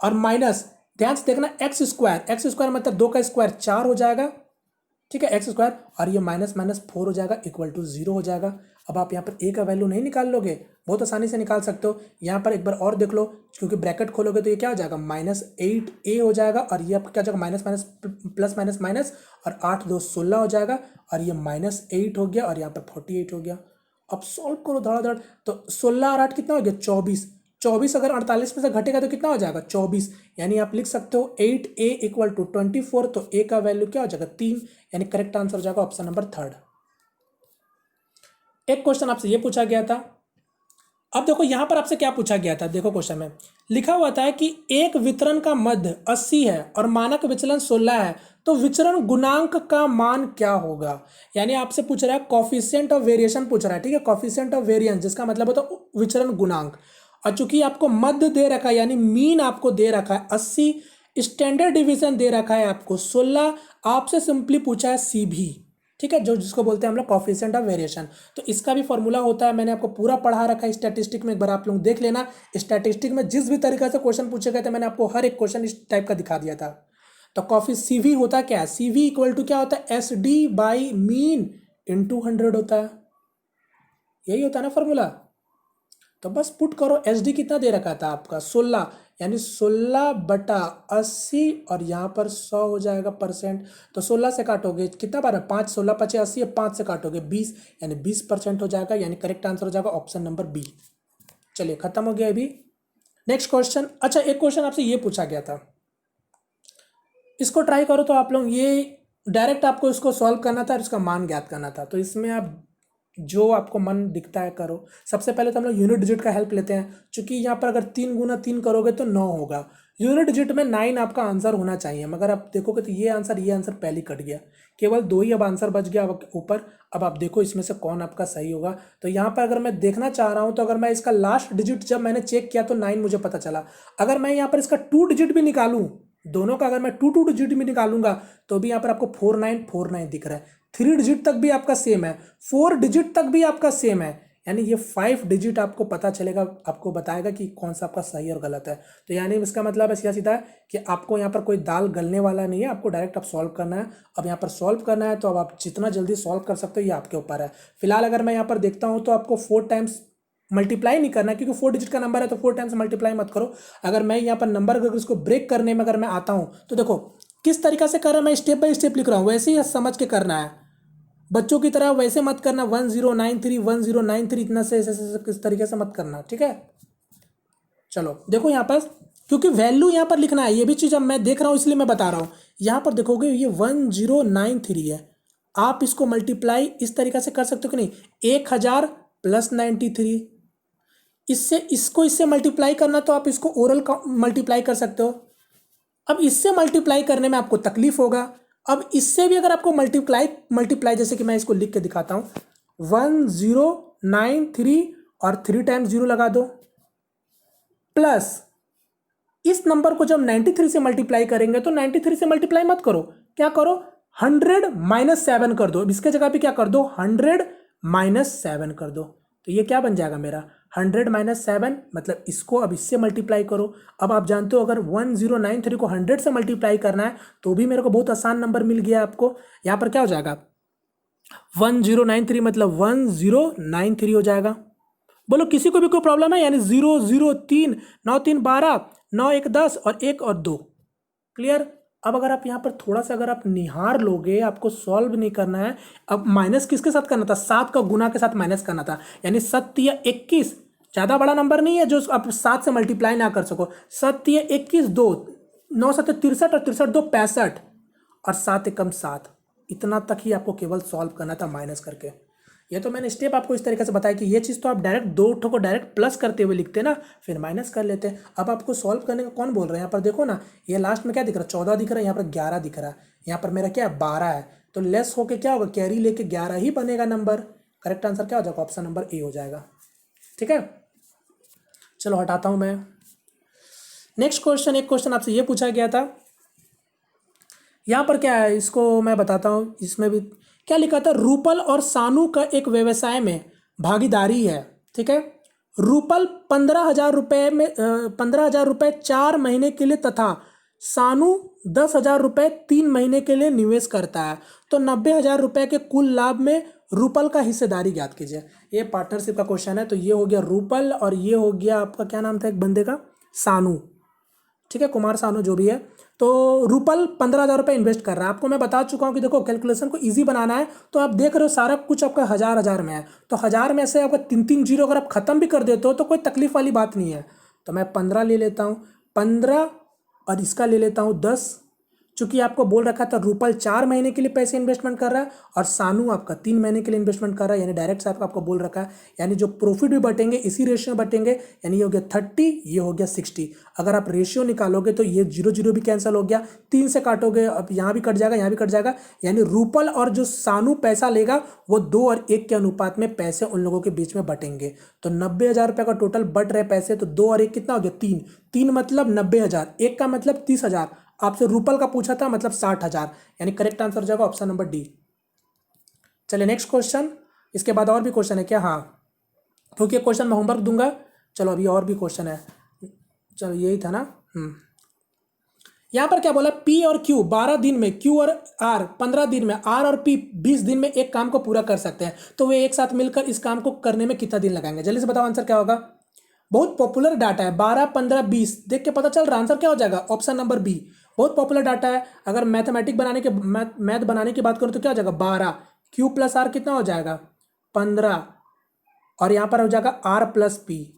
और माइनस ध्यान से देखना एक्स स्क्वायर, एक्स स्क्वायर मतलब 2 का स्क्वायर 4 हो जाएगा, ठीक है, एक्स स्क्वायर, और ये माइनस माइनस 4 हो जाएगा इक्वल टू 0 हो जाएगा। अब आप यहाँ पर ए का वैल्यू नहीं निकाल लोगे, बहुत आसानी से निकाल सकते हो। यहाँ पर एक बार और देख लो, क्योंकि ब्रैकेट खोलोगे तो ये क्या हो जाएगा -8a हो जाएगा, और ये आपका क्या हो जाएगा minus minus plus minus minus, और 8 2 16 हो जाएगा, और ये -8 हो गया, और यहाँ पर 48 हो गया। अब सॉल्व करो धड़ाधड़, तो 16 और 8 कितना हो गया 24, 24 अगर 48 में से घटेगा तो कितना हो जाएगा 24, यानी आप लिख सकते हो 8a इक्वल टू 24, तो a का वैल्यू क्या हो जाएगा 3, यानी करेक्ट आंसर हो जाएगा ऑप्शन नंबर 3। एक क्वेश्चन आपसे ये पूछा गया था। अब देखो यहां पर आपसे क्या पूछा गया था, देखो क्वेश्चन में लिखा हुआ था कि एक वितरण का मध्य 80 है और मानक विचलन 16 है, तो विचरण गुणांक का मान क्या होगा। यानी आपसे पूछ रहा है कॉफिशिएंट ऑफ वेरिएशन पूछ रहा है, ठीक है, कॉफिशिएंट ऑफ वेरिएंस जिसका मतलब होता है विचरण गुणांक। और चूंकि आपको मध्य दे रखा है यानी मीन आपको दे रखा है 80, स्टैंडर्ड डिवीजन दे रखा है आपको 16, आपसे सिंपली पूछा है सी भी, ठीक है, जो जिसको बोलते हैं हम लोग कॉफिशिएंट ऑफ वेरिएशन। तो इसका भी फॉर्मूला होता है, मैंने आपको पूरा पढ़ा रखा है स्टैटिस्टिक में, एक बार आप लोग देख लेना। स्टैटिस्टिक में जिस भी तरीके से क्वेश्चन पूछे गए थे मैंने आपको हर एक क्वेश्चन इस टाइप का दिखा दिया था। तो कॉफी सीवी होता क्या है, सीवी इक्वल टू क्या होता है SD बाई मीन इंटू 100 होता है, यही होता है ना फॉर्मूला। तो बस पुट करो, SD कितना दे रखा था आपका 16, यानी 16/80, और यहाँ पर 100 हो जाएगा परसेंट। तो 16 से काटोगे कितना बार है 5, 16 5 80, 5 से काटोगे 20, यानी 20% हो जाएगा, यानी करेक्ट आंसर हो जाएगा ऑप्शन नंबर बी। चलिए खत्म हो गया अभी। Next question. अच्छा एक क्वेश्चन आपसे ये पूछा गया था, इसको ट्राई करो तो आप लोग ये डायरेक्ट आपको इसको सॉल्व करना था और इसका मान ज्ञात करना था। तो इसमें आप जो आपको मन दिखता है करो। सबसे पहले तो हम लोग यूनिट डिजिट का हेल्प लेते हैं, क्योंकि यहाँ पर अगर 3 गुना 3 करोगे तो 9 होगा। यूनिट डिजिट में 9 आपका आंसर होना चाहिए, मगर आप देखोगे तो ये आंसर पहले कट गया, केवल 2 ही अब आंसर बच गया ऊपर। अब आप देखो इसमें से कौन आपका सही होगा। तो यहाँ पर अगर मैं देखना चाह रहा हूँ तो अगर मैं इसका लास्ट डिजिट जब मैंने चेक किया तो 9 मुझे पता चला। अगर मैं यहाँ पर इसका 2 डिजिट भी निकालूँ, दोनों का अगर मैं 2 डिजिट भी निकालूंगा तो भी यहाँ पर आपको 4949 दिख रहा है। 3 डिजिट तक भी आपका सेम है, 4 डिजिट तक भी आपका सेम है, यानी ये 5 डिजिट आपको पता चलेगा, आपको बताएगा कि कौन सा आपका सही और गलत है। तो यानी इसका मतलब है सीधा सीधा है कि आपको यहाँ पर कोई दाल गलने वाला नहीं है, आपको डायरेक्ट आप सॉल्व करना है। अब यहाँ पर सॉल्व करना है तो अब आप जितना जल्दी सॉल्व कर सकते हो ये आपके ऊपर है। फिलहाल अगर मैं यहाँ पर देखता हूँ तो आपको 4 टाइम्स मल्टीप्लाई नहीं करना है, क्योंकि 4 डिजिट का नंबर है तो 4 टाइम्स मल्टीप्लाई मत करो। अगर मैं यहाँ पर नंबर अगर इसको ब्रेक करने में अगर मैं आता हूँ तो देखो किस तरीका से कर रहा हूँ, मैं स्टेप बाय स्टेप लिख रहा हूँ, वैसे ही समझ के करना है। बच्चों की तरह वैसे मत करना 1093 इतना से किस तरीके से मत करना, ठीक है। चलो देखो यहाँ पर क्योंकि वैल्यू यहाँ पर लिखना है, ये भी चीज़ अब मैं देख रहा हूँ इसलिए मैं बता रहा हूँ। यहाँ पर देखोगे ये 1093 है, आप इसको मल्टीप्लाई इस तरीक़े से कर सकते हो कि नहीं, 1000 प्लस 93, इससे इसको इससे मल्टीप्लाई करना तो आप इसको ओरल मल्टीप्लाई कर सकते हो। अब इससे मल्टीप्लाई करने में आपको तकलीफ होगा। अब इससे भी अगर आपको मल्टीप्लाई जैसे कि मैं इसको लिख के दिखाता हूँ, 1093 और 3 टाइम्स 0 लगा दो, प्लस इस नंबर को जब 93 से मल्टीप्लाई करेंगे तो 93 से मल्टीप्लाई मत करो, क्या करो 100 माइनस 7 कर दो। इसके जगह पे क्या कर दो 100 माइनस 7 कर दो, तो ये क्या बन जाएगा मेरा 100 माइनस 7, मतलब इसको अब इससे मल्टीप्लाई करो। अब आप जानते हो अगर 1093 को 100 से मल्टीप्लाई करना है तो भी मेरे को बहुत आसान नंबर मिल गया आपको। यहाँ पर क्या हो जाएगा 1093 मतलब 1093 हो जाएगा। बोलो किसी को भी कोई प्रॉब्लम है, यानी 0 0 3 9 3 12 9 1 10 और 1 और 2, क्लियर। अब अगर आप यहाँ पर थोड़ा सा अगर आप निहार लोगे, आपको सॉल्व नहीं करना है। अब माइनस किसके साथ करना था, 7 का गुना के साथ माइनस करना था, यानी 7 या 21, ज़्यादा बड़ा नंबर नहीं है जो आप 7 से मल्टीप्लाई ना कर सको। 7 या 21 2, 9 7 63 और 63 2 65 और 7 एकम 7, इतना तक ही आपको केवल सॉल्व करना था माइनस करके। ये तो मैंने स्टेप आपको इस तरीके से बताया कि ये चीज़ तो आप डायरेक्ट दो ठो को डायरेक्ट प्लस करते हुए लिखते ना, फिर माइनस कर लेते। अब आपको सॉल्व करने का कौन बोल रहा है, यहाँ पर देखो ना, ये लास्ट में क्या दिख रहा है 14 दिख रहा है, यहाँ पर 11 दिख रहा है, यहाँ पर मेरा क्या है 12 है, तो लेस होके क्या होगा कैरी लेके 11 ही बनेगा नंबर। करेक्ट आंसर क्या हो जाएगा, ऑप्शन नंबर ए हो जाएगा। ठीक है, चलो हटाता हूँ मैं। नेक्स्ट क्वेश्चन, एक क्वेश्चन आपसे ये पूछा गया था, यहाँ पर क्या है इसको मैं बताता हूँ। इसमें भी क्या लिखा था, रूपल और सानू का एक व्यवसाय में भागीदारी है। ठीक है, रूपल 15,000 रुपये में 15,000 रुपये 4 महीने के लिए तथा सानू 10,000 रुपये 3 महीने के लिए निवेश करता है, तो 90,000 रुपये के कुल लाभ में रूपल का हिस्सेदारी ज्ञात कीजिए। ये पार्टनरशिप का क्वेश्चन है, तो ये हो गया रूपल और ये हो गया आपका क्या नाम था एक बंदे का, सानू। ठीक है, कुमार सानू जो भी है। तो रूपल 15,000 रुपये इन्वेस्ट कर रहा है। आपको मैं बता चुका हूँ कि देखो कैलकुलेशन को इजी बनाना है, तो आप देख रहे हो सारा कुछ आपका हज़ार में है, तो 1000 में से आपका 3 0 अगर आप ख़त्म भी कर देते हो तो कोई तकलीफ वाली बात नहीं है। तो मैं 15 ले लेता हूँ, 15 और इसका ले लेता हूँ 10। चूंकि आपको बोल रखा था रूपल 4 महीने के लिए पैसे इन्वेस्टमेंट कर रहा है और सानू आपका 3 महीने के लिए इन्वेस्टमेंट कर रहा है, यानी डायरेक्ट साहब आपको बोल रखा है, यानी जो प्रॉफिट भी बटेंगे इसी रेशियो में बटेंगे, यानी ये हो गया 30, ये हो गया 60। अगर आप रेशियो निकालोगे तो ये 0 0 भी कैंसिल हो गया, 3 से काटोगे अब यहाँ भी कट जाएगा, यहाँ भी कट जाएगा, यानी रूपल और जो सानू पैसा लेगा वो 2 और 1 के अनुपात में पैसे उन लोगों के बीच में बटेंगे। तो 90,000 रुपये का टोटल बट रहे पैसे, तो 2 और 1 कितना हो गया 3, 3 मतलब 90,000, 1 का मतलब 30,000, आपसे रूपल का पूछा था मतलब 60,000, यानी करेक्ट आंसर हो जाएगा ऑप्शन नंबर डी। चलिए नेक्स्ट क्वेश्चन, इसके बाद और भी क्वेश्चन है क्या, हाँ क्योंकि क्वेश्चन मैं होमवर्क दूंगा। चलो अभी और भी क्वेश्चन है, चलो यही था ना। यहाँ पर क्या बोला, पी और क्यू 12 दिन में, क्यू और आर 15 दिन में, आर और पी 20 दिन में एक काम को पूरा कर सकते हैं, तो वे एक साथ मिलकर इस काम को करने में कितना दिन लगाएंगे। जल्दी से बताओ आंसर क्या होगा। बहुत पॉपुलर डाटा है, 12 15 20 देख के पता चल रहा है आंसर क्या हो जाएगा, ऑप्शन नंबर बी। बहुत पॉपुलर डाटा है। अगर मैथ बनाने की बात करूँ तो क्या हो जाएगा 12, क्यू प्लस आर कितना हो जाएगा 15, और यहाँ पर हो जाएगा आर प्लस पी,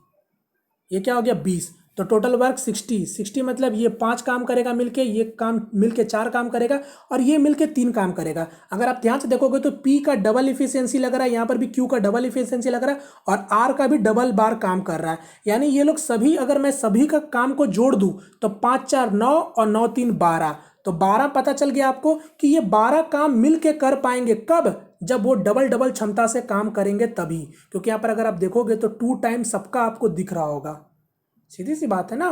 ये क्या हो गया 20, तो टोटल वर्क 60 मतलब ये 5 काम करेगा मिलके, ये काम मिलके 4 काम करेगा और ये मिलके 3 काम करेगा। अगर आप ध्यान से देखोगे तो P का डबल इफिशियंसी लग रहा है, यहाँ पर भी Q का डबल इफिशियंसी लग रहा है और R का भी डबल बार काम कर रहा है, यानी ये लोग सभी, अगर मैं सभी का काम को जोड़ दूँ तो 5 4 9 और 9 3 12, तो 12 पता चल गया आपको कि ये 12 काम मिल के कर पाएंगे, कब, जब वो डबल क्षमता से काम करेंगे तभी, क्योंकि यहाँ पर अगर आप देखोगे तो 2 टाइम सबका आपको दिख रहा होगा, सीधी सी बात है ना।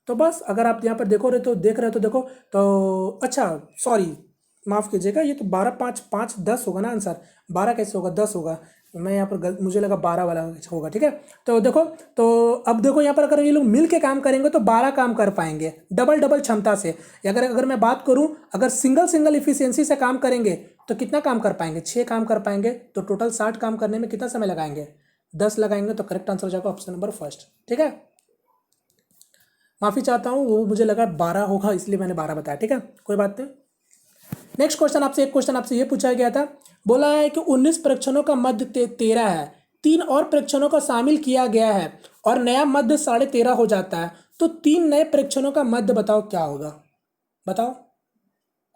तो बस अगर आप यहाँ पर देख रहे हो तो देखो तो अच्छा सॉरी माफ़ कीजिएगा, ये तो 12 5 5 10 होगा ना आंसर, 12 कैसे होगा 10 होगा, मैं यहाँ पर मुझे लगा 12 वाला होगा। ठीक है, तो देखो, तो अब देखो यहाँ पर अगर ये लोग मिल के काम करेंगे तो 12 काम कर पाएंगे डबल क्षमता से। अगर मैं बात करूँ, अगर सिंगल इफिशियंसी से काम करेंगे तो कितना काम कर पाएंगे, 6 काम कर पाएंगे, तो टोटल 60 काम करने में कितना समय लगाएंगे, 10 लगाएंगे, तो करेक्ट आंसर हो जाएगा ऑप्शन नंबर फर्स्ट। ठीक है, माफ़ी चाहता हूँ, वो मुझे लगा 12 होगा इसलिए मैंने 12 बताया। ठीक है, कोई बात नहीं। नेक्स्ट क्वेश्चन आपसे, एक क्वेश्चन आपसे ये पूछा गया था, बोला है कि 19 परीक्षणों का मध्य 13 है, 3 और परीक्षणों का शामिल किया गया है और नया मध्य 13.5 हो जाता है, तो 3 नए परीक्षणों का मध्य बताओ क्या होगा। बताओ,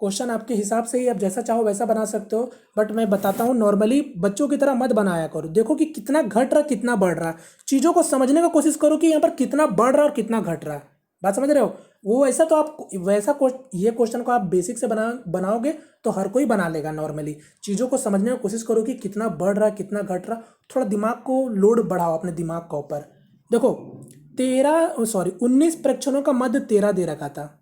क्वेश्चन आपके हिसाब से ही आप जैसा चाहो वैसा बना सकते हो, बट मैं बताता हूँ नॉर्मली बच्चों की तरह मत बनाया करो। देखो कि कितना घट रहा कितना बढ़ रहा, चीज़ों को समझने का कोशिश करो कि यहाँ पर कितना बढ़ रहा और कितना घट रहा है। बात समझ रहे हो। वो ऐसा तो आप वैसा ये क्वेश्चन को आप बेसिक से बनाओगे तो हर कोई बना लेगा। नॉर्मली चीज़ों को समझने की कोशिश करो कि कितना बढ़ रहा कितना घट रहा, थोड़ा दिमाग को लोड बढ़ाओ अपने दिमाग के ऊपर। देखो 19 परीक्षणों का मध्य 13 दे रखा था।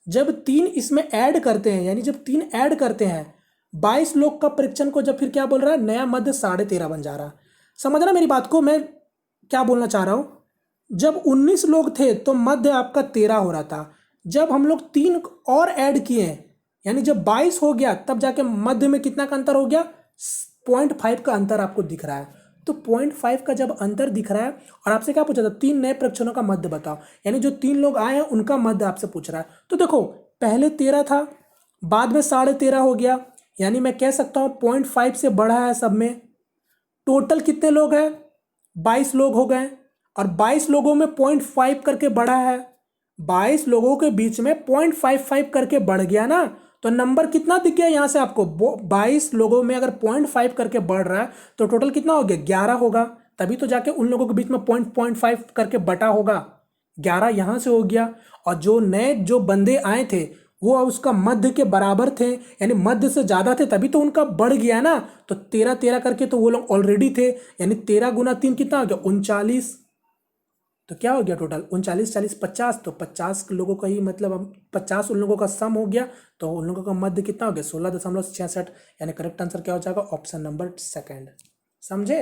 जब 3 इसमें ऐड करते हैं, यानी जब 3 ऐड करते हैं 22 लोग का परीक्षण को, जब फिर क्या बोल रहा है, नया मध्य 13.5 बन जा रहा। समझ रहा मेरी बात को, मैं क्या बोलना चाह रहा हूँ। जब 19 लोग थे तो मध्य आपका 13 हो रहा था। जब हम लोग 3 और ऐड किए, यानी जब 22 हो गया, तब जाके मध्य में कितना का अंतर हो गया, 0.5 का अंतर आपको दिख रहा है। तो 0.5 का जब अंतर दिख रहा है, और आपसे क्या पूछा था, 3 नए परीक्षणों का मध्य बताओ, यानी जो 3 लोग आए हैं उनका मध्य आपसे पूछ रहा है। तो देखो पहले 13 था, बाद में 13.5 हो गया, यानी मैं कह सकता हूँ 0.5 से बढ़ा है सब में। टोटल कितने लोग हैं, 22 लोग हो गए, और 22 लोगों में 0.5 करके बढ़ा है। 22 लोगों के बीच में 0.55 करके बढ़ गया ना, तो नंबर कितना दिख गया यहाँ से आपको, 22 लोगों में अगर 0.5 करके बढ़ रहा है तो टोटल कितना हो गया, 11 होगा। तभी तो जाके उन लोगों के बीच में 0.5 करके बटा होगा, 11 यहाँ से हो गया। और जो नए जो बंदे आए थे वो उसका मध्य के बराबर थे, यानी मध्य से ज़्यादा थे, तभी तो उनका बढ़ गया ना। तो 13 करके तो वो लोग ऑलरेडी थे, यानी 13 गुना 3 कितना हो गया, 39। तो क्या हो गया टोटल, 39 40 50, तो 50 लोगों का ही मतलब अब 50 उन लोगों का सम हो गया, तो उन लोगों का मध्य कितना हो गया, 16.66। यानी करेक्ट आंसर क्या हो जाएगा, ऑप्शन नंबर सेकंड। समझे।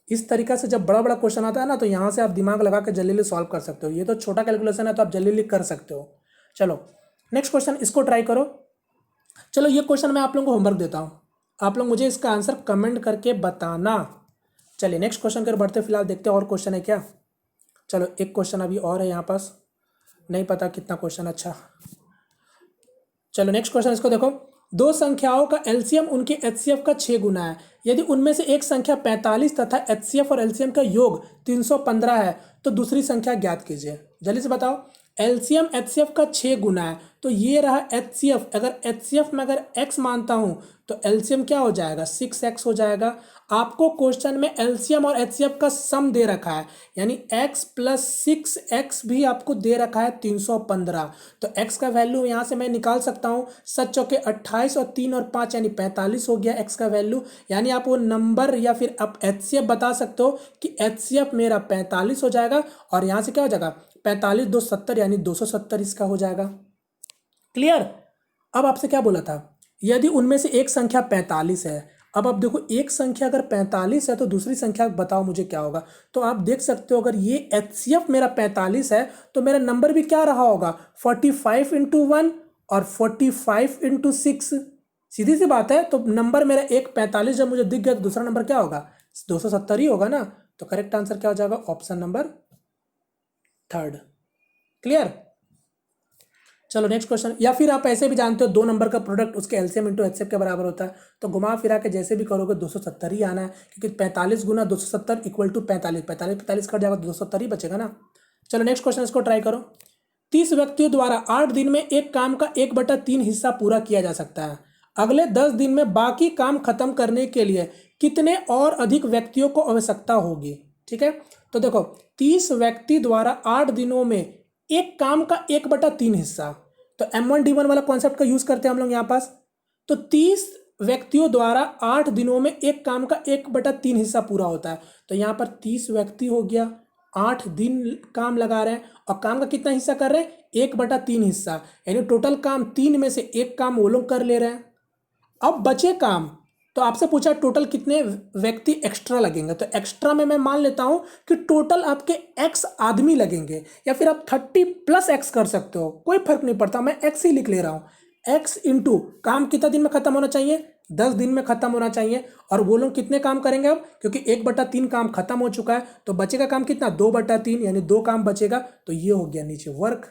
इस तरीका से जब बड़ा बड़ा क्वेश्चन आता है ना, तो यहाँ से आप दिमाग लगा के जल्दी सॉल्व कर सकते हो। ये तो छोटा कैलकुलेशन है तो आप जल्दी कर सकते हो। चलो नेक्स्ट क्वेश्चन, इसको ट्राई करो। चलो ये क्वेश्चन मैं आप लोगों को होमवर्क देता हूँ, आप लोग मुझे इसका आंसर कमेंट करके बताना। चलिए नेक्स्ट क्वेश्चन कर बढ़ते, फिलहाल देखते हैं और क्वेश्चन है क्या। चलो एक क्वेश्चन अभी और है यहाँ पास, नहीं पता कितना क्वेश्चन। अच्छा चलो नेक्स्ट क्वेश्चन, इसको देखो। दो संख्याओं का एलसीएम उनके एचसीएफ का 6 गुना है। यदि उनमें से एक संख्या 45 तथा एचसीएफ और एलसीएम का योग 315 है तो दूसरी संख्या ज्ञात कीजिए। जल्दी से बताओ। एलसीएम एचसीएफ का 6 गुना है, तो ये रहा एचसीएफ। अगर एचसीएफ में अगर x मानता हूँ तो एलसीएम क्या हो जाएगा, 6x हो जाएगा। आपको क्वेश्चन में एलसीएम और एचसीएफ का सम दे रखा है, यानी x प्लस 6x भी आपको दे रखा है 315। तो x का वैल्यू यहाँ से मैं निकाल सकता हूँ, 7 चौके 28 और 3 और 5 यानी 45 हो गया x का वैल्यू। यानी आप वो नंबर या फिर आप एचसीएफ बता सकते हो कि एचसीएफ मेरा 45 हो जाएगा, और यहाँ से क्या हो जाएगा 45 2 70 यानी 270 इसका हो जाएगा। क्लियर। अब आपसे क्या बोला था, यदि उनमें से एक संख्या 45 है। अब आप देखो एक संख्या अगर 45 है तो दूसरी संख्या बताओ मुझे क्या होगा। तो आप देख सकते हो अगर ये एचसीएफ मेरा 45 है तो मेरा नंबर भी क्या रहा होगा, 45 इंटू 1 और 45 इंटू 6। सीधी सी बात है। तो नंबर मेरा एक 45 जब मुझे दिख गया तो दूसरा नंबर क्या होगा, 270 ही होगा ना। तो करेक्ट आंसर क्या हो जाएगा, ऑप्शन नंबर थर्ड। क्लियर। चलो नेक्स्ट क्वेश्चन। या फिर आप ऐसे भी जानते हो दो नंबर का प्रोडक्ट उसके एलसीएम इंटू एचसीएफ के बराबर होता है, तो घुमा फिरा के जैसे भी करोगे 270 ही आना है, क्योंकि 45 गुना 270 इक्वल टू 45, 45 कट जाएगा तो 270 ही बचेगा ना। चलो नेक्स्ट क्वेश्चन, इसको ट्राई करो। 30 व्यक्तियों द्वारा 8 दिन में एक काम का 1/3 हिस्सा पूरा किया जा सकता है। अगले 10 दिन में बाकी काम खत्म करने के लिए कितने और अधिक व्यक्तियों को आवश्यकता होगी। ठीक है, तो देखो 30 व्यक्ति द्वारा 8 दिनों में एक काम का 1/3 हिस्सा, तो M1D1 वाला कॉन्सेप्ट का यूज करते हैं हम लोग यहाँ पास। तो 30 व्यक्तियों द्वारा 8 दिनों में एक काम का 1/3 हिस्सा पूरा होता है। तो यहाँ पर 30 व्यक्ति हो गया, 8 दिन काम लगा रहे हैं, और काम का कितना हिस्सा कर रहे हैं, 1/3 हिस्सा, यानी टोटल काम 3 में से एक काम वो लोग कर ले रहे हैं। अब बचे काम, तो आपसे पूछा टोटल कितने व्यक्ति एक्स्ट्रा लगेंगे। तो एक्स्ट्रा में मैं मान लेता हूं कि टोटल आपके x आदमी लगेंगे, या फिर आप 30 प्लस x कर सकते हो, कोई फर्क नहीं पड़ता, मैं x ही लिख ले रहा हूं। x इंटू काम कितना दिन में खत्म होना चाहिए, 10 दिन में खत्म होना चाहिए। और वो लोग कितने काम करेंगे अब, क्योंकि 1/3 काम खत्म हो चुका है, तो बचेगा काम कितना, 2/3, यानी 2 काम बचेगा। तो ये हो गया नीचे वर्क।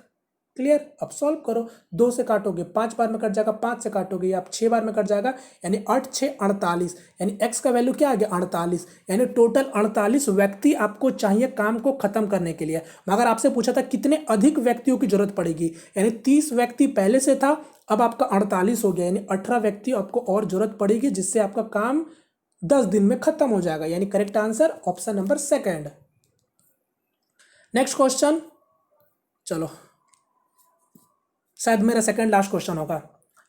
क्लियर। अब सॉल्व करो, 2 से काटोगे 5 बार में कट जाएगा, 5 से काटोगे आप 6 बार में कट जाएगा, यानी 8 6 48, यानी x का वैल्यू क्या आ गया 48, यानी टोटल 48 व्यक्ति आपको चाहिए काम को खत्म करने के लिए। मगर आपसे पूछा था कितने अधिक व्यक्तियों की जरूरत पड़ेगी, यानी 30 व्यक्ति पहले से था, अब आपका 48 हो गया, यानी 18 व्यक्ति आपको और जरूरत पड़ेगी, जिससे आपका काम 10 दिन में खत्म हो जाएगा, यानी correct answer option number second. Next question, चलो शायद मेरा सेकंड लास्ट क्वेश्चन होगा।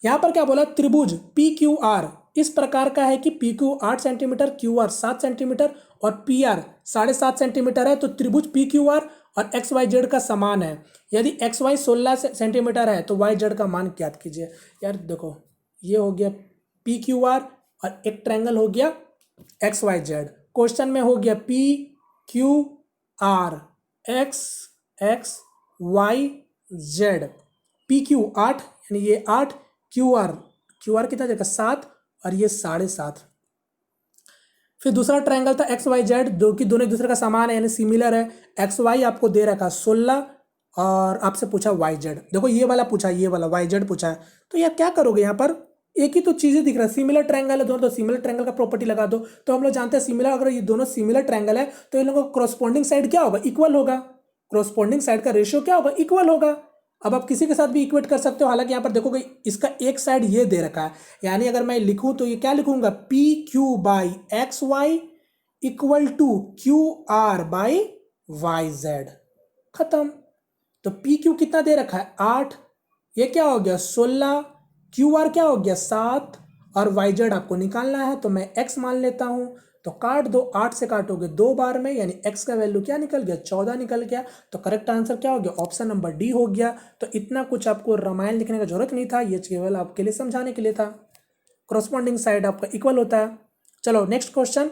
यहां पर क्या बोला, त्रिभुज पी क्यू आर इस प्रकार का है कि P Q 8 centimetre, Q R 7 centimetre और पी आर 7.5 सेंटीमीटर है। तो त्रिभुज पी क्यू आर और एक्स वाई जेड का समान है। यदि एक्स वाई 16 सेंटीमीटर है तो वाई जेड का मान ज्ञात कीजिए। यार देखो, ये हो गया पी क्यू आर और एक ट्रायंगल हो गया एक्स वाई जेड। क्वेश्चन में हो गया P Q R X X Y Z, P Q 8 यानी ये 8, क्यू आर कितना देगा 7 और ये 7.5। फिर दूसरा ट्रायंगल था एक्स वाई जेड, जो कि दोनों एक दूसरे का समान है यानी सिमिलर है। एक्स वाई आपको दे रखा 16 और आपसे पूछा वाई जेड, देखो ये वाला पूछा, ये वाला वाई जेड पूछा है। तो यार क्या करोगे, यहाँ पर एक ही तो चीजें दिख रहा है, सिमिलर ट्रायंगल है दोनों, तो सिमिलर ट्रायंगल का प्रॉपर्टी लगा दो। तो हम लोग जानते हैं सिमिलर, अगर ये दोनों सिमिलर ट्रायंगल है तो इन लोगों का क्रॉसपोंडिंग साइड क्या होगा, इक्वल होगा। क्रॉसपोंडिंग साइड का रेशियो क्या होगा, इक्वल होगा। अब आप किसी के साथ भी इक्वेट कर सकते हो। हालांकि यहाँ पर देखोगे इसका एक साइड ये दे रखा है, यानी अगर मैं लिखूं तो ये क्या लिखूंगा, P Q by X Y equal to Q R by Y Z, खत्म। तो पी क्यू कितना दे रखा है 8, ये क्या हो गया 16, क्यू आर क्या हो गया 7 और वाई जेड आपको निकालना है, तो मैं एक्स मान लेता हूं। तो काट दो, 8 से काटोगे 2 बार में, यानी x का वैल्यू क्या निकल गया 14 निकल गया। तो करेक्ट आंसर क्या हो गया, ऑप्शन नंबर डी हो गया। तो इतना कुछ आपको रामायण लिखने का जरूरत नहीं था, ये केवल आपके लिए समझाने के लिए था। क्रॉसपोंडिंग साइड आपका इक्वल होता है। चलो नेक्स्ट क्वेश्चन,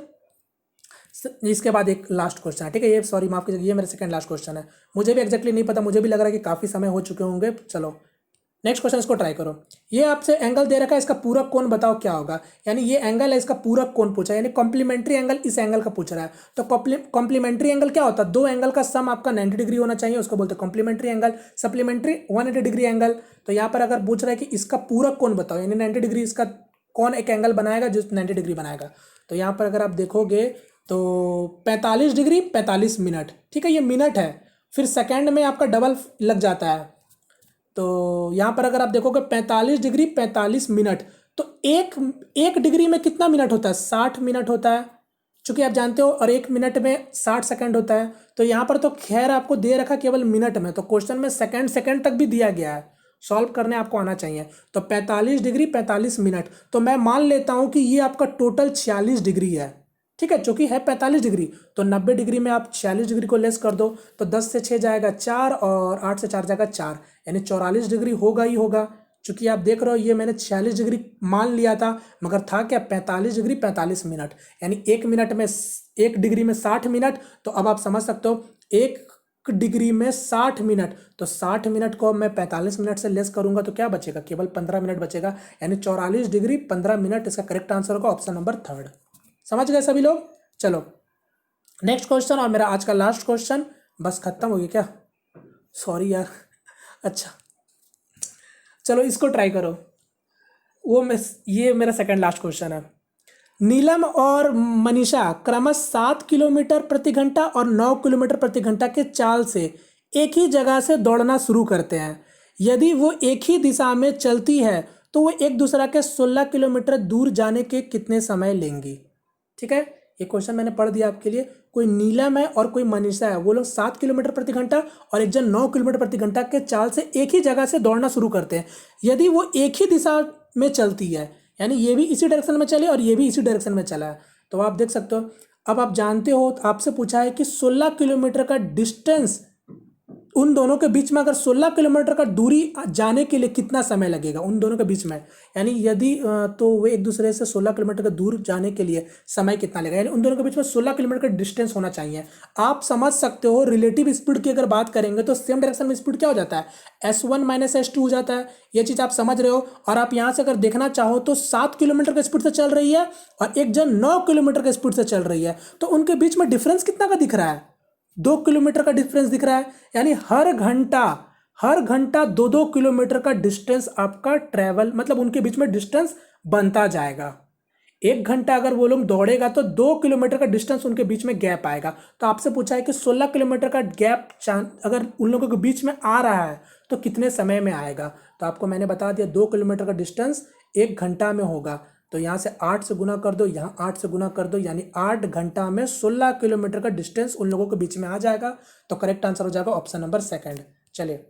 इसके बाद एक लास्ट क्वेश्चन है, ठीक है। ये सॉरी माफ कीजिए, ये मेरा सेकंड लास्ट क्वेश्चन है। मुझे भी एक्जैक्टली नहीं पता, मुझे भी लग रहा है कि काफ़ी समय हो चुके होंगे। चलो नेक्स्ट क्वेश्चन, इसको ट्राई करो। ये आपसे एंगल दे रखा है, इसका पूरक कोण बताओ क्या होगा। यानी ये एंगल है, इसका पूरक कोण पूछा है, यानी कॉम्प्लीमेंट्री एंगल इस एंगल का पूछ रहा है। तो कॉम्प्लीमेंट्री एंगल क्या होता है, दो एंगल का सम आपका 90 डिग्री होना चाहिए, उसको बोलते हैं complementary angle. Supplementary 180 degree angle. तो यहाँ पर अगर पूछ रहा है कि इसका पूरक कोण बताओ, यानी 90 डिग्री इसका कौन एक एंगल बनाएगा जो 90 डिग्री बनाएगा। तो यहाँ पर अगर आप देखोगे तो 45 डिग्री 45 मिनट, ठीक है, ये मिनट है, फिर सेकेंड में आपका डबल लग जाता है। तो यहाँ पर अगर आप देखोगे 45 डिग्री 45 मिनट, तो एक डिग्री में कितना मिनट होता है 60 मिनट होता है, चूंकि आप जानते हो, और 1 मिनट में 60 सेकंड होता है। तो यहाँ पर तो खैर आपको दे रखा केवल मिनट में, तो क्वेश्चन में सेकंड तक भी दिया गया है, सॉल्व करने आपको आना चाहिए। तो 45 डिग्री 45 मिनट, तो मैं मान लेता हूँ कि ये आपका टोटल 46 डिग्री है, ठीक है, चूंकि है 45 डिग्री। तो 90 डिग्री में आप 46 डिग्री को लेस कर दो, तो 10 से 6 जाएगा 4 और 8 से 4 जाएगा 4, यानी 44 डिग्री होगा ही होगा। चूंकि आप देख रहे हो ये मैंने 46 डिग्री मान लिया था, मगर था क्या 45 डिग्री 45 मिनट, यानी 1 मिनट में 1 डिग्री में 60 मिनट। तो अब आप समझ सकते हो 1 डिग्री में 60 मिनट, तो 60 मिनट को मैं 45 मिनट से लेस करूंगा तो क्या बचेगा, केवल 15 मिनट बचेगा, यानी 44 डिग्री 15 मिनट इसका करेक्ट आंसर होगा, ऑप्शन नंबर 3। समझ गए सभी लोग। चलो नेक्स्ट क्वेश्चन, और मेरा आज का लास्ट क्वेश्चन, बस खत्म हो गया क्या, सॉरी यार। अच्छा चलो इसको ट्राई करो, ये मेरा सेकंड लास्ट क्वेश्चन है। नीलम और मनीषा क्रमश 7 किलोमीटर प्रति घंटा और 9 किलोमीटर प्रति घंटा के चाल से एक ही जगह से दौड़ना शुरू करते हैं। यदि वो एक ही दिशा में चलती है तो वो एक दूसरा के 16 किलोमीटर दूर जाने के कितने समय लेंगी। ठीक है, ये क्वेश्चन मैंने पढ़ दिया आपके लिए। कोई नीलम है और कोई मनीषा है, वो लोग 7 किलोमीटर प्रति घंटा और एक जन 9 किलोमीटर प्रति घंटा के चाल से एक ही जगह से दौड़ना शुरू करते हैं। यदि वो एक ही दिशा में चलती है, यानी ये भी इसी डायरेक्शन में चले और ये भी इसी डायरेक्शन में चला है, तो आप देख सकते हो। अब आप जानते हो, आपसे पूछा है कि 16 किलोमीटर का डिस्टेंस उन दोनों के बीच में, अगर 16 किलोमीटर का दूरी जाने के लिए कितना समय लगेगा उन दोनों के बीच में, यानी यदि तो वे एक दूसरे से 16 किलोमीटर का दूर जाने के लिए समय कितना लगेगा, यानी उन दोनों के बीच में 16 किलोमीटर का डिस्टेंस होना चाहिए। आप समझ सकते हो रिलेटिव स्पीड की अगर बात करेंगे तो सेम डायरेक्शन में स्पीड क्या हो जाता है S1 - S2 हो जाता है। ये चीज़ आप समझ रहे हो। और आप यहाँ से अगर देखना चाहो तो 7 किलोमीटर का स्पीड से चल रही है और एक जन 9 किलोमीटर का स्पीड से चल रही है, तो उनके बीच में डिफरेंस कितना का दिख रहा है, 2 किलोमीटर का डिफरेंस दिख रहा है। यानी हर घंटा 2-2 किलोमीटर का डिस्टेंस आपका ट्रैवल, मतलब उनके बीच में डिस्टेंस बनता जाएगा। 1 घंटा अगर वो लोग दौड़ेगा तो 2 किलोमीटर का डिस्टेंस उनके बीच में गैप आएगा। तो आपसे पूछा है कि 16 किलोमीटर का गैप अगर उन लोगों के बीच में आ रहा है तो कितने समय में आएगा। तो आपको मैंने बता दिया 2 किलोमीटर का डिस्टेंस 1 घंटा में होगा। तो यहाँ से 8 से गुना कर दो, यहाँ 8 से गुना कर दो, यानी 8 घंटा में 16 किलोमीटर का डिस्टेंस उन लोगों के बीच में आ जाएगा। तो करेक्ट आंसर हो जाएगा ऑप्शन नंबर सेकंड। चलिए,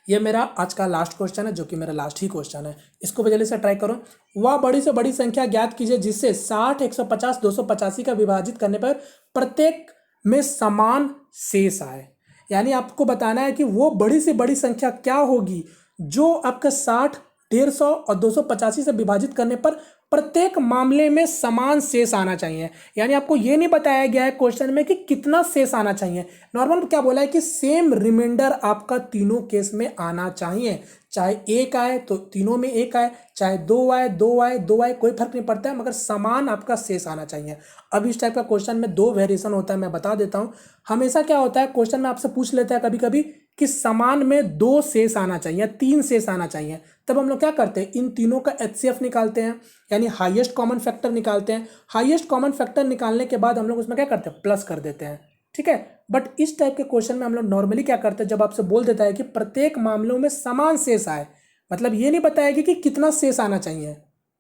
ये मेरा आज का लास्ट क्वेश्चन है, जो कि मेरा लास्ट ही क्वेश्चन है। इसको जल्दी से ट्राई करो। वह बड़ी से बड़ी संख्या ज्ञात कीजिए जिससे 60, 150, 285 का विभाजित करने पर प्रत्येक में समान शेष आए। यानी आपको बताना है कि वो बड़ी से बड़ी संख्या क्या होगी जो आपका 60, 150 और 285 से विभाजित करने पर प्रत्येक मामले में समान शेष आना चाहिए। यानी आपको ये नहीं बताया गया है क्वेश्चन में कि कितना शेष आना चाहिए। नॉर्मल क्या बोला है कि सेम रिमाइंडर आपका तीनों केस में आना चाहिए। चाहे 1 आए तो तीनों में 1 आए, चाहे 2 आए, 2 आए, 2 आए, कोई फर्क नहीं पड़ता है, मगर समान आपका शेष आना चाहिए। अब इस टाइप का क्वेश्चन में 2 वेरिएशन होता है, मैं बता देता हूँ। हमेशा क्या होता है, क्वेश्चन में आपसे पूछ लेता है कभी कभी कि समान में 2 शेष आना चाहिए, 3 शेष आना चाहिए। तब हम लोग क्या करते हैं, इन तीनों का HCF निकालते हैं, यानी हाईएस्ट कॉमन फैक्टर निकालते हैं। हाईएस्ट कॉमन फैक्टर निकालने के बाद हम लोग उसमें क्या करते हैं, प्लस कर देते हैं। ठीक है, बट इस टाइप के क्वेश्चन में हम लोग नॉर्मली क्या करते हैं, जब आपसे बोल देता है कि प्रत्येक मामलों में समान शेष आए, मतलब ये नहीं बताएगी कि कितना शेष आना चाहिए।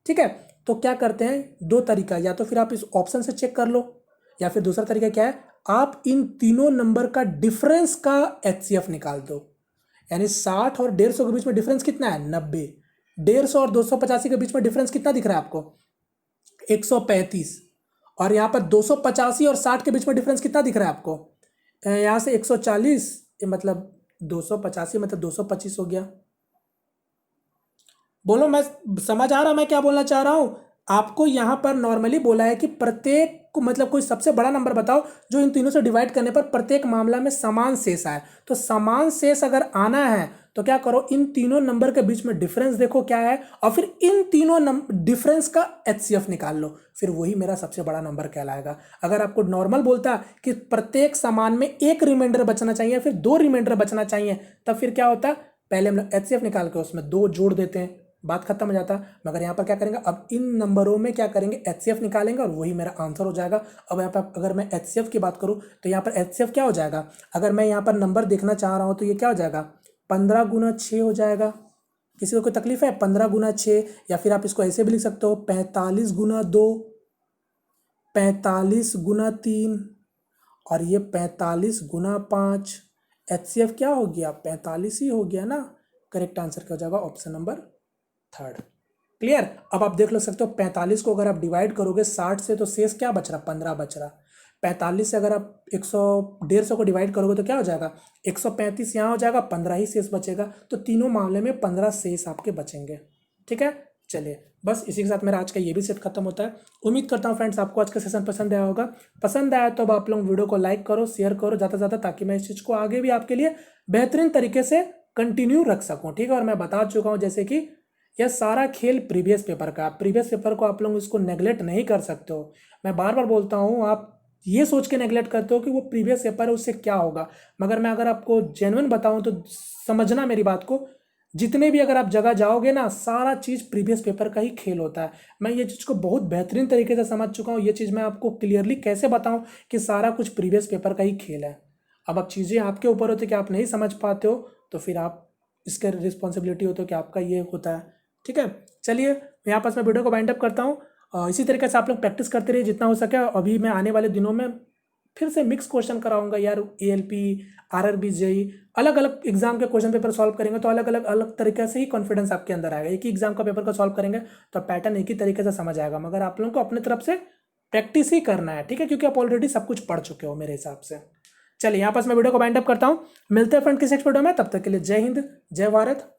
ठीक है, तो क्या करते हैं, 2 तरीका, या तो फिर आप इस ऑप्शन से चेक कर लो, या फिर दूसरा तरीका क्या है, आप इन तीनों नंबर का डिफरेंस का HCF निकाल दो। यानी 60 और 150 के बीच में डिफरेंस कितना है, 90। 150 और 285 के बीच में डिफरेंस कितना दिख रहा है आपको, 135। और यहाँ पर 285 और 60 के बीच में डिफरेंस कितना दिख रहा है आपको, यहाँ से 140, मतलब 285 मतलब 225 हो गया। बोलो, मैं समझ आ रहा मैं क्या बोलना चाह रहा हूँ। आपको यहाँ पर नॉर्मली बोला है कि प्रत्येक को, मतलब कोई सबसे बड़ा नंबर बताओ जो इन तीनों से डिवाइड करने पर प्रत्येक मामला में समान शेष आए। तो समान शेष अगर आना है तो क्या करो, इन तीनों नंबर के बीच में डिफरेंस देखो क्या है, और फिर इन तीनों डिफरेंस का HCF निकाल लो, फिर वही मेरा सबसे बड़ा नंबर कहलाएगा। अगर आपको नॉर्मल बोलता कि प्रत्येक समान में 1 रिमाइंडर बचना चाहिए, फिर 2 रिमाइंडर बचना चाहिए, तब फिर क्या होता, पहले हम लोग HCF निकाल के उसमें 2 जोड़ देते हैं, बात खत्म हो जाता। मगर यहाँ पर क्या करेंगे, अब इन नंबरों में क्या करेंगे, HCF निकालेंगे और वही मेरा आंसर हो जाएगा। अब यहाँ पर अगर मैं HCF की बात करूँ तो यहाँ पर HCF क्या हो जाएगा, अगर मैं यहाँ पर नंबर देखना चाह रहा हूँ तो ये क्या हो जाएगा, 15 गुना 6 हो जाएगा। किसी को कोई तकलीफ है, 15 गुना 6, या फिर आप इसको ऐसे भी लिख सकते हो 45 गुना 2, 45 गुना 3, और ये 45 गुना 5। HCF क्या हो गया, 45 ही हो गया ना। करेक्ट आंसर क्या हो जाएगा, ऑप्शन नंबर 3। क्लियर। अब आप देख लो सकते हो 45 को अगर आप डिवाइड करोगे 60 से तो शेष क्या बच रहा, 15 बच रहा। 45 से अगर आप 150 को डिवाइड करोगे तो क्या हो जाएगा, 135 यहाँ हो जाएगा, 15 ही शेष बचेगा। तो तीनों मामले में 15 शेष आपके बचेंगे। ठीक है, चलिए बस इसी के साथ मेरा आज का ये भी सेट खत्म होता है। उम्मीद करता हूँ फ्रेंड्स आपको आज का सेशन पसंद आया होगा। पसंद आया तो अब आप लोग वीडियो को लाइक करो, शेयर करो ज़्यादा से ज़्यादा, ताकि मैं इस चीज़ को आगे भी आपके लिए बेहतरीन तरीके से कंटिन्यू रख सकूँ। ठीक है, और मैं बता चुका हूँ जैसे कि यह सारा खेल प्रीवियस पेपर का, प्रीवियस पेपर को आप लोग इसको नेगलेक्ट नहीं कर सकते हो। मैं बार बार बोलता हूँ, आप ये सोच के नेगलेक्ट करते हो कि वो प्रीवियस पेपर है उससे क्या होगा, मगर मैं अगर आपको जेन्युइन बताऊँ तो समझना मेरी बात को, जितने भी अगर आप जगह जाओगे ना, सारा चीज़ प्रीवियस पेपर का ही खेल होता है। मैं ये चीज़ को बहुत बेहतरीन तरीके से समझ चुका हूँ। ये चीज़ मैं आपको क्लियरली कैसे बताऊँ कि सारा कुछ प्रीवियस पेपर का ही खेल है। अब चीज़ें आपके ऊपर होती है कि आप नहीं समझ पाते हो तो फिर आप इसके रिस्पॉन्सिबिलिटी होती है कि आपका ये होता है। ठीक है, चलिए यहाँ पास मैं वीडियो को वाइंड अप करता हूँ। इसी तरीके से आप लोग प्रैक्टिस करते रहिए जितना हो सके। अभी मैं आने वाले दिनों में फिर से मिक्स क्वेश्चन कराऊंगा यार, ALP, RRB, JEE, अलग अलग एग्जाम के क्वेश्चन पेपर सॉल्व करेंगे तो अलग अलग तरीके से ही कॉन्फिडेंस आपके अंदर आएगा। एक ही एग्जाम का पेपर को सॉल्व करेंगे तो पैटर्न एक ही तरीके से समझ आएगा, मगर आप लोगों को अपने तरफ से प्रैक्टिस ही करना है। ठीक है, क्योंकि आप ऑलरेडी सब कुछ पढ़ चुके हो मेरे हिसाब से। चलिए यहाँ पास मैं वीडियो को वाइंड अप करता हूँ। मिलते हैं फ्रेंड किसी नेक्स्ट वीडियो में, तब तक के लिए जय हिंद, जय भारत,